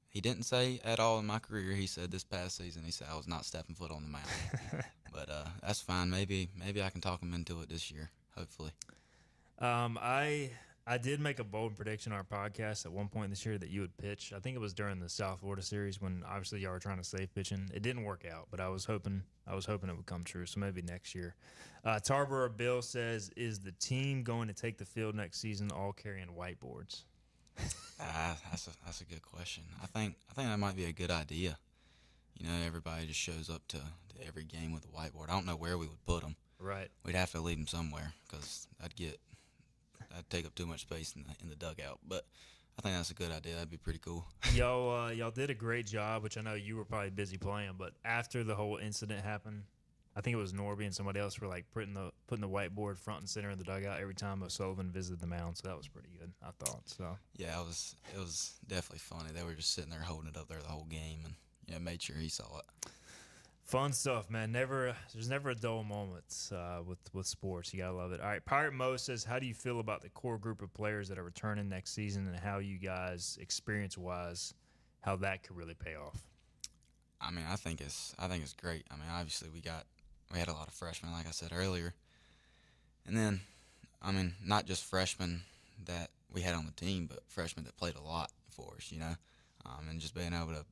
Speaker 13: he didn't say at all in my career. He said this past season, he said I was not stepping foot on the mound. But that's fine. Maybe I can talk him into it this year, hopefully.
Speaker 3: I did make a bold prediction on our podcast at one point this year that you would pitch. I think it was during the South Florida series when obviously y'all were trying to save pitching. It didn't work out, but I was hoping it would come true. So maybe next year. Tarboro Bill says, is the team going to take the field next season all carrying whiteboards?
Speaker 13: That's a good question. I think that might be a good idea. Everybody just shows up to every game with a whiteboard. I don't know where we would put them.
Speaker 3: Right.
Speaker 13: We'd have to leave them somewhere because I'd take up too much space in the dugout. But I think that's a good idea. That'd be pretty cool.
Speaker 3: Y'all did a great job, which I know you were probably busy playing. But after the whole incident happened, I think it was Norby and somebody else were like putting the whiteboard front and center in the dugout every time O'Sullivan visited the mound. So that was pretty good, I thought. So
Speaker 13: yeah, it was definitely funny. They were just sitting there holding it up there the whole game and made sure he saw it.
Speaker 3: Fun stuff, man. There's never a dull moment with sports. You gotta love it. All right, Pirate Mo says, how do you feel about the core group of players that are returning next season, and how you guys, experience-wise, how that could really pay off?
Speaker 13: I mean, I think it's great. I mean, obviously we had a lot of freshmen, like I said earlier, and then, I mean, not just freshmen that we had on the team, but freshmen that played a lot for us, and just being able to,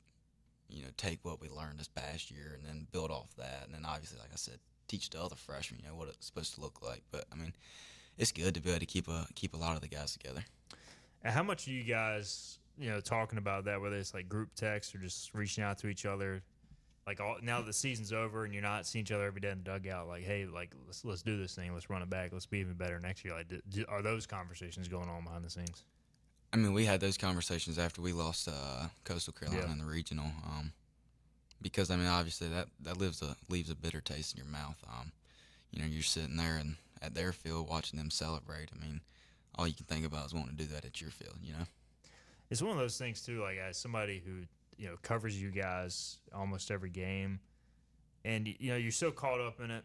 Speaker 13: take what we learned this past year and then build off that. And then obviously, like I said, teach the other freshmen, what it's supposed to look like. But, I mean, it's good to be able to keep a lot of the guys together.
Speaker 3: And how much are you guys, talking about that, whether it's like group text or just reaching out to each other? Like now that the season's over and you're not seeing each other every day in the dugout, like, hey, like let's do this thing, let's run it back, let's be even better next year. Like, are those conversations going on behind the scenes?
Speaker 13: I mean, we had those conversations after we lost Coastal Carolina in the regional, because I mean, obviously that leaves a bitter taste in your mouth. You're sitting there and at their field watching them celebrate. I mean, all you can think about is wanting to do that at your field.
Speaker 3: It's one of those things too. Like, as somebody who covers you guys almost every game, and you're so caught up in it.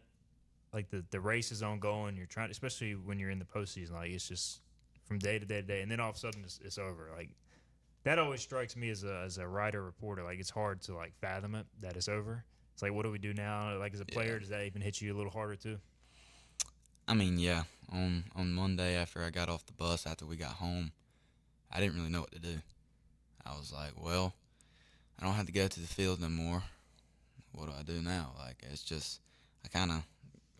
Speaker 3: Like the race is ongoing. You're trying, especially when you're in the postseason. Like, it's just from day to day to day, and then all of a sudden it's over. Like, that always strikes me as a writer reporter. Like, it's hard to like fathom it that it's over. It's like, what do we do now? Like, as a player, does that even hit you a little harder too?
Speaker 13: I mean, yeah. On Monday after I got off the bus after we got home, I didn't really know what to do. I was like, well, I don't have to go to the field no more. what do I do now? Like, it's just, I kind of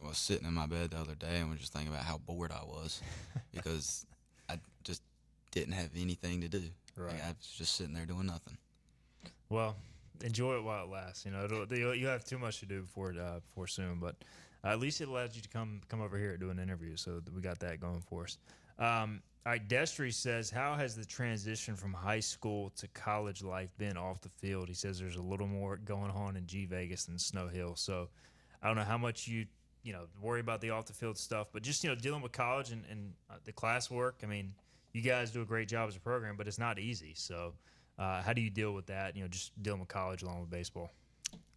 Speaker 13: was sitting in my bed the other day and was just thinking about how bored I was because I just didn't have anything to do.
Speaker 3: Right.
Speaker 13: Like, I was just sitting there doing nothing.
Speaker 3: Well, enjoy it while it lasts. You know, you have too much to do before soon, but at least it allows you to come over here and do an interview. So we got that going for us. All right, Destry says, how has the transition from high school to college life been off the field? He says there's a little more going on in G Vegas than Snow Hill. So I don't know how much you worry about the off the field stuff, but just dealing with college and the classwork. I mean, you guys do a great job as a program, but it's not easy. So how do you deal with that? Just dealing with college along with baseball.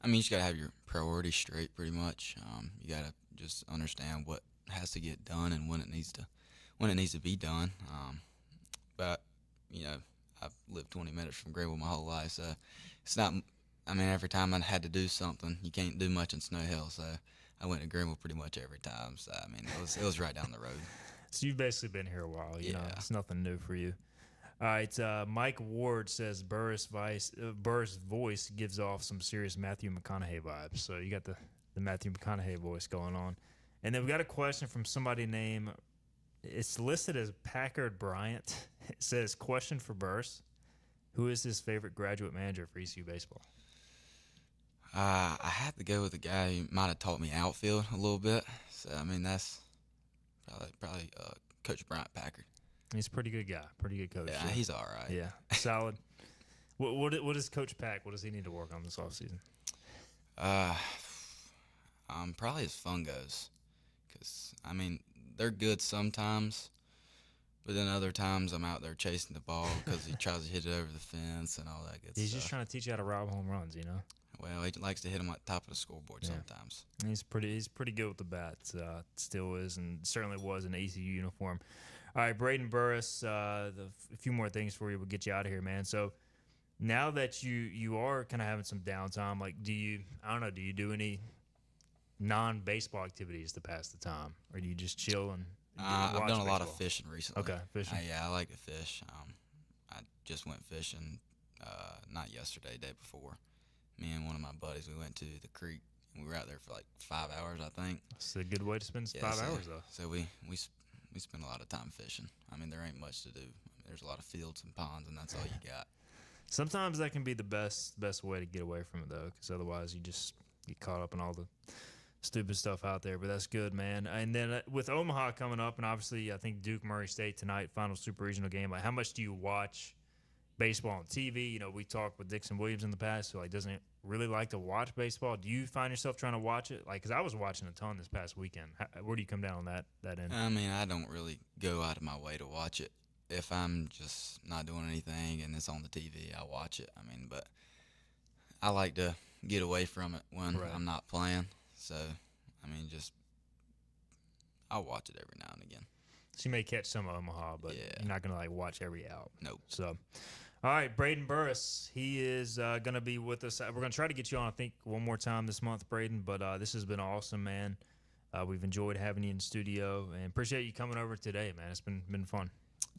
Speaker 13: I mean, you just got to have your priorities straight pretty much. You got to just understand what has to get done and when it needs to be done. But, I've lived 20 minutes from Greenville my whole life, so it's not – I mean, every time I had to do something, you can't do much in Snow Hill, so I went to Greenville pretty much every time. So, I mean, it was right down the road.
Speaker 3: So you've basically been here a while. You know, it's nothing new for you. All right, Mike Ward says Burrus' voice gives off some serious Matthew McConaughey vibes. So you got the Matthew McConaughey voice going on. And then we got a question from somebody named, it's listed as Packard Bryant. It says, question for Burrus. Who is his favorite graduate manager for ECU baseball?
Speaker 13: I had to go with the guy who might have taught me outfield a little bit. So, I mean, that's probably Coach Bryant Packard.
Speaker 3: He's a pretty good guy, pretty good coach.
Speaker 13: Yeah, he's all right.
Speaker 3: Yeah, solid. What does Coach Pack? What does he need to work on this offseason?
Speaker 13: Probably his fungos, because I mean they're good sometimes, but then other times I'm out there chasing the ball because he tries to hit it over the fence and all that good stuff.
Speaker 3: He's just trying to teach you how to rob home runs,
Speaker 13: Well, he likes to hit them at the top of the scoreboard sometimes.
Speaker 3: And he's pretty good with the bat. Still is, and certainly was in the ECU uniform. All right, Braden Burrus, a few more things for you. We'll get you out of here, man. So now that you are kind of having some downtime, like do you do any non-baseball activities to pass the time, or do you just chill and
Speaker 13: I've done
Speaker 3: baseball?
Speaker 13: a lot of fishing recently.
Speaker 3: Okay, fishing.
Speaker 13: Yeah, I like to fish. I just went fishing not yesterday, day before. Me and one of my buddies, we went to the creek, and we were out there for like 5 hours, I think.
Speaker 3: It's a good way to spend 5 hours, though.
Speaker 13: So we spend a lot of time fishing. I mean, there ain't much to do. I mean, there's a lot of fields and ponds, and that's all you got.
Speaker 3: Sometimes that can be the best way to get away from it, though, because otherwise you just get caught up in all the stupid stuff out there. But that's good, man. And then with Omaha coming up, and obviously I think Duke Murray State tonight, final super regional game. Like, how much do you watch baseball on TV? We talked with Dixon Williams in the past, who doesn't really like to watch baseball. Do you find yourself trying to watch it? Because I was watching a ton this past weekend. Where do you come down on that end?
Speaker 13: I mean, I don't really go out of my way to watch it. If I'm just not doing anything and it's on the TV, I watch it. I mean, but I like to get away from it when I'm not playing. So, I mean, I'll watch it every now and again.
Speaker 3: So you may catch some of Omaha, but you're not going to watch every out.
Speaker 13: Nope.
Speaker 3: So, all right, Braden Burrus, he is going to be with us. We're going to try to get you on, I think, one more time this month, Braden, but this has been awesome, man. We've enjoyed having you in studio and appreciate you coming over today, man. It's been fun.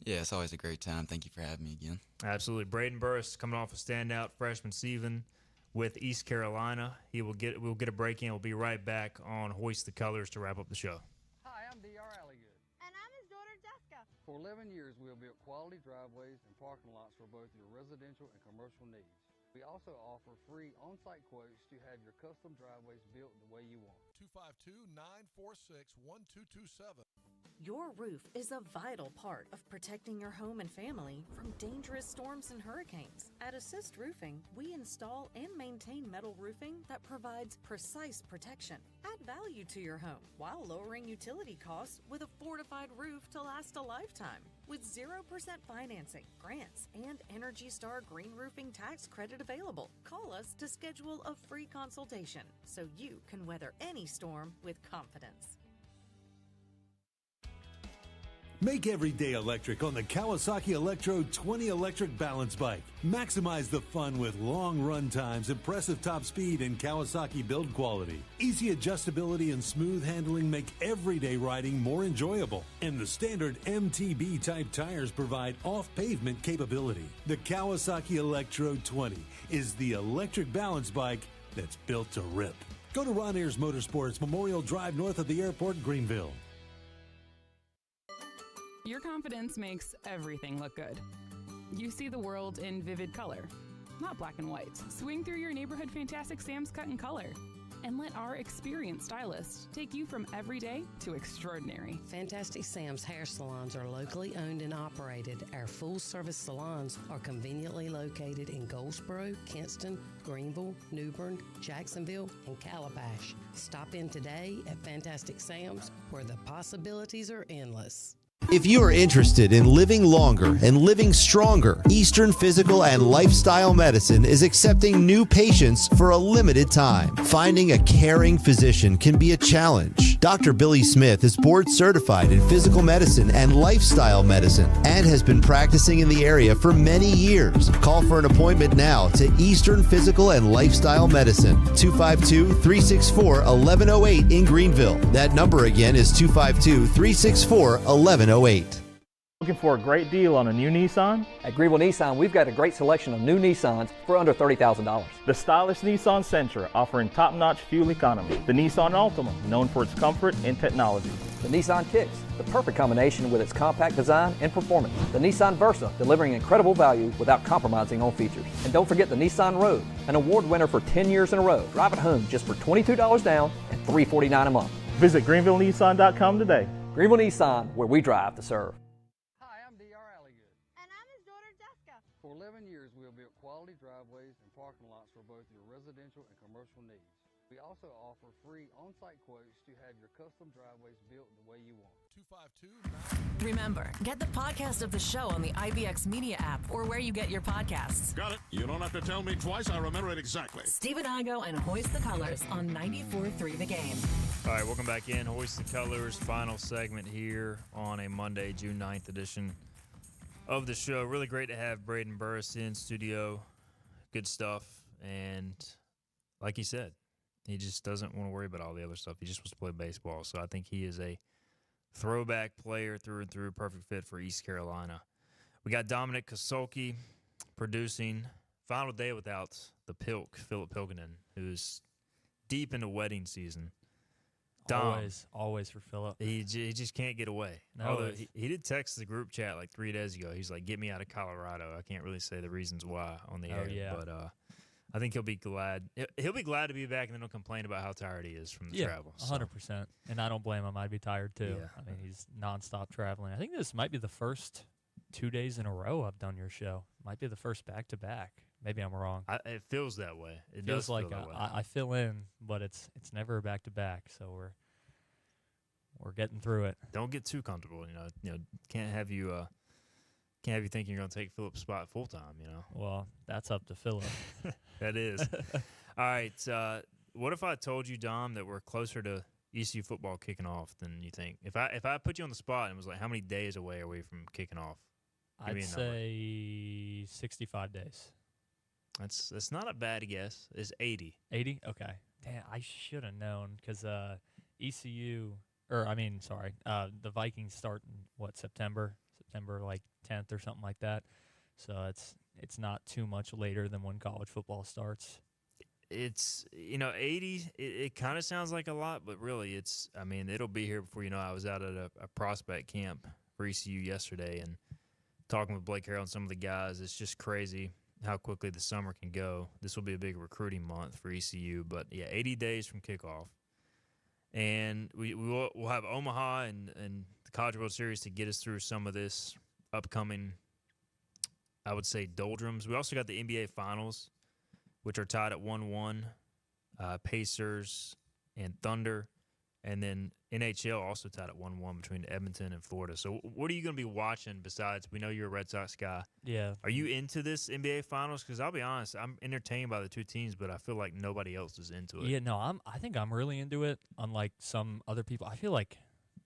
Speaker 13: Yeah, it's always a great time. Thank you for having me again.
Speaker 3: Absolutely. Braden Burrus coming off a standout freshman season with East Carolina. We'll get a break in. We'll be right back on Hoist the Colors to wrap up the show.
Speaker 17: Hi, I'm D.R. Alligood.
Speaker 9: And I'm his daughter, Jessica.
Speaker 17: For 11 years, we have built quality driveways and parking lots for both your residential and commercial needs. We also offer free on-site quotes to have your custom driveways built the way you want.
Speaker 18: 252-946-1227.
Speaker 19: Your roof is a vital part of protecting your home and family from dangerous storms and hurricanes. At Assist Roofing, we install and maintain metal roofing that provides precise protection. Add value to your home while lowering utility costs with a fortified roof to last a lifetime. With 0% financing, grants, and Energy Star Green Roofing tax credit available. Call us to schedule a free consultation so you can weather any storm with confidence.
Speaker 20: Make every day electric on the Kawasaki Electro 20 electric balance bike. Maximize the fun with long run times, impressive top speed, and Kawasaki build quality. Easy adjustability and smooth handling make everyday riding more enjoyable. And the standard MTB type tires provide off-pavement capability. The Kawasaki Electro 20 is the electric balance bike that's built to rip. Go to Ron Ayers Motorsports, Memorial Drive north of the airport, Greenville.
Speaker 18: Your confidence makes everything look good. You see the world in vivid color, not black and white. Swing through your neighborhood Fantastic Sam's Cut in Color and let our experienced stylists take you from everyday to extraordinary.
Speaker 21: Fantastic Sam's hair salons are locally owned and operated. Our full-service salons are conveniently located in Goldsboro, Kinston, Greenville, New Bern, Jacksonville, and Calabash. Stop in today at Fantastic Sam's, where the possibilities are endless.
Speaker 6: If you are interested in living longer and living stronger, Eastern Physical and Lifestyle Medicine is accepting new patients for a limited time. Finding a caring physician can be a challenge. Dr. Billy Smith is board certified in physical medicine and lifestyle medicine and has been practicing in the area for many years. Call for an appointment now to Eastern Physical and Lifestyle Medicine, 252-364-1108 in Greenville. That number again is 252-364-1108.
Speaker 22: Looking for a great deal on a new Nissan? At Greenville Nissan, we've got a great selection of new Nissans for under $30,000. The stylish Nissan Sentra, offering top-notch fuel economy. The Nissan Altima, known for its comfort and technology. The Nissan Kicks, the perfect combination with its compact design and performance. The Nissan Versa, delivering incredible value without compromising on features. And don't forget the Nissan Rogue, an award winner for 10 years in a row. Drive it home just for $22 down and $349 a month. Visit GreenvilleNissan.com today. Greenville Nissan, where we drive to serve.
Speaker 17: For 11 years, we have built quality driveways and parking lots for both your residential and commercial needs. We also offer free on-site quotes to have your custom driveways built the way you want.
Speaker 1: 252. Remember, get the podcast of the show on the IBX Media app or where you get your podcasts.
Speaker 7: Got it. You don't have to tell me twice. I remember it exactly.
Speaker 1: Steve and Igo and Hoist the Colors on 94.3 The Game.
Speaker 3: All right, welcome back in. Hoist the Colors, final segment here on a Monday, June 9th edition of the show. Really great to have Braden Burrus in studio. Good stuff. And like he said, he just doesn't want to worry about all the other stuff. He just wants to play baseball. So I think he is a throwback player through and through, perfect fit for East Carolina. We got Dominic Kosolke producing. Final day without the Pilk, Philip Pilkinen, who's deep into wedding season. Dom,
Speaker 4: always for Philip.
Speaker 3: He just can't get away.
Speaker 4: No,
Speaker 3: although he did text the group chat like 3 days ago. He's like, "Get me out of Colorado." I can't really say the reasons why on the air,
Speaker 4: yeah.
Speaker 3: but I think he'll be glad. He'll be glad to be back, and then he'll complain about how tired he is from the travel.
Speaker 4: 100%. And I don't blame him. I'd be tired too.
Speaker 3: Yeah.
Speaker 4: I mean, he's nonstop traveling. I think this might be the first 2 days in a row I've done your show. Might be the first back-to-back. Maybe I'm wrong.
Speaker 3: It feels that way. It
Speaker 4: feels
Speaker 3: does
Speaker 4: like
Speaker 3: feel that way.
Speaker 4: I fill in, but it's never a back-to-back. So we're getting through it.
Speaker 3: Don't get too comfortable. You know, can't have you thinking you're going to take Philip's spot full time. You know.
Speaker 4: Well, that's up to Philip.
Speaker 3: That is. All right. What if I told you, Dom, that we're closer to ECU football kicking off than you think? If I put you on the spot and was like, how many days away are we from kicking off?
Speaker 4: I'd say 65 days.
Speaker 3: That's not a bad guess. It's 80.
Speaker 4: 80? Okay. Damn, I should have known because ECU. The Vikings start in September like 10th or something like that. So it's not too much later than when college football starts.
Speaker 3: It's 80. It kind of sounds like a lot, but really it'll be here before you know. I was out at a prospect camp for ECU yesterday and talking with Blake Harrell and some of the guys. It's just crazy how quickly the summer can go. This will be a big recruiting month for ECU, but yeah, 80 days from kickoff. And we'll have Omaha and the College World Series to get us through some of this upcoming, I would say, doldrums. We also got the NBA Finals, which are tied at 1-1, Pacers and Thunder. And then NHL also tied at 1-1 between Edmonton and Florida. So what are you going to be watching besides, we know you're a Red Sox guy.
Speaker 4: Yeah.
Speaker 3: Are you into this NBA Finals? Because I'll be honest, I'm entertained by the two teams, but I feel like nobody else is into it.
Speaker 4: Yeah, no, I think I'm really into it, unlike some other people. I feel like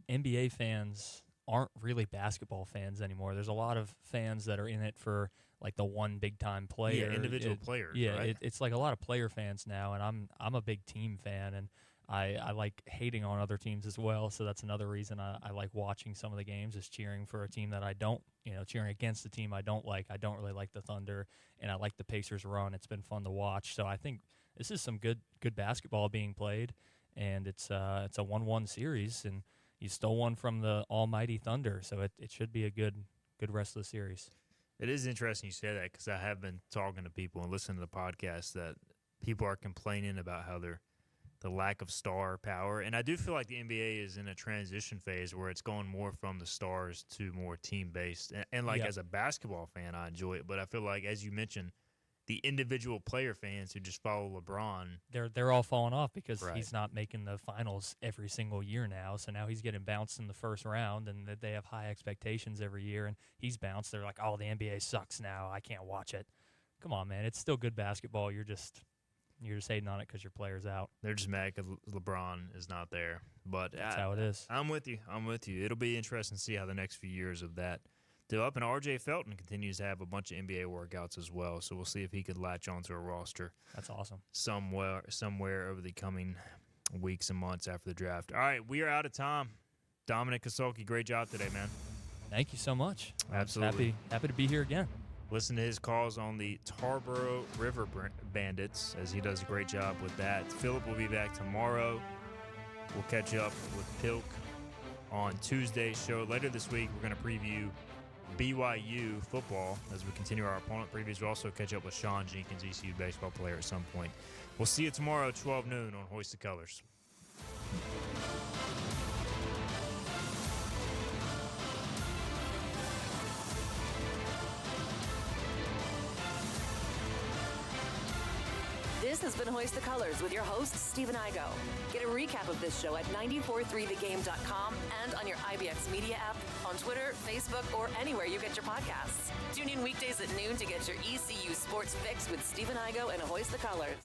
Speaker 4: NBA fans aren't really basketball fans anymore. There's a lot of fans that are in it for like the one big-time player.
Speaker 3: Yeah, individual players,
Speaker 4: Yeah,
Speaker 3: right?
Speaker 4: it's like a lot of player fans now, and I'm a big team fan, and I like hating on other teams as well, so that's another reason I like watching some of the games is cheering for a team that I don't, cheering against a team I don't like. I don't really like the Thunder, and I like the Pacers run. It's been fun to watch. So I think this is some good basketball being played, and it's a 1-1 series, and you stole one from the almighty Thunder, so it should be a good rest of the series.
Speaker 3: It is interesting you say that because I have been talking to people and listening to the podcast that people are complaining about how the lack of star power. And I do feel like the NBA is in a transition phase where it's going more from the stars to more team-based. And as a basketball fan, I enjoy it. But I feel like, as you mentioned, the individual player fans who just follow LeBron,
Speaker 4: they're all falling off because he's not making the finals every single year now. So now he's getting bounced in the first round, and they have high expectations every year, and he's bounced. They're like, oh, the NBA sucks now. I can't watch it. Come on, man. It's still good basketball. You're just hating on it because your player's out.
Speaker 3: They're just mad because LeBron is not there. But
Speaker 4: that's how it is.
Speaker 3: I'm with you. It'll be interesting to see how the next few years of that develop. And R.J. Felton continues to have a bunch of NBA workouts as well. So we'll see if he could latch onto a roster.
Speaker 4: That's awesome.
Speaker 3: Somewhere over the coming weeks and months after the draft. All right, we are out of time. Dominic Kasolki, great job today, man.
Speaker 4: Thank you so much.
Speaker 3: Absolutely.
Speaker 4: Happy to be here again.
Speaker 3: Listen to his calls on the Tarboro River Bandits, as he does a great job with that. Philip will be back tomorrow. We'll catch up with Pilk on Tuesday's show. Later this week, we're going to preview BYU football as we continue our opponent previews. We'll also catch up with Sean Jenkins, ECU baseball player, at some point. We'll see you tomorrow at 12 noon on Hoist the Colors.
Speaker 1: This has been Hoist the Colors with your host, Stephen Igo. Get a recap of this show at 943thegame.com and on your IBX Media app, on Twitter, Facebook, or anywhere you get your podcasts. Tune in weekdays at noon to get your ECU sports fix with Stephen Igo and Hoist the Colors.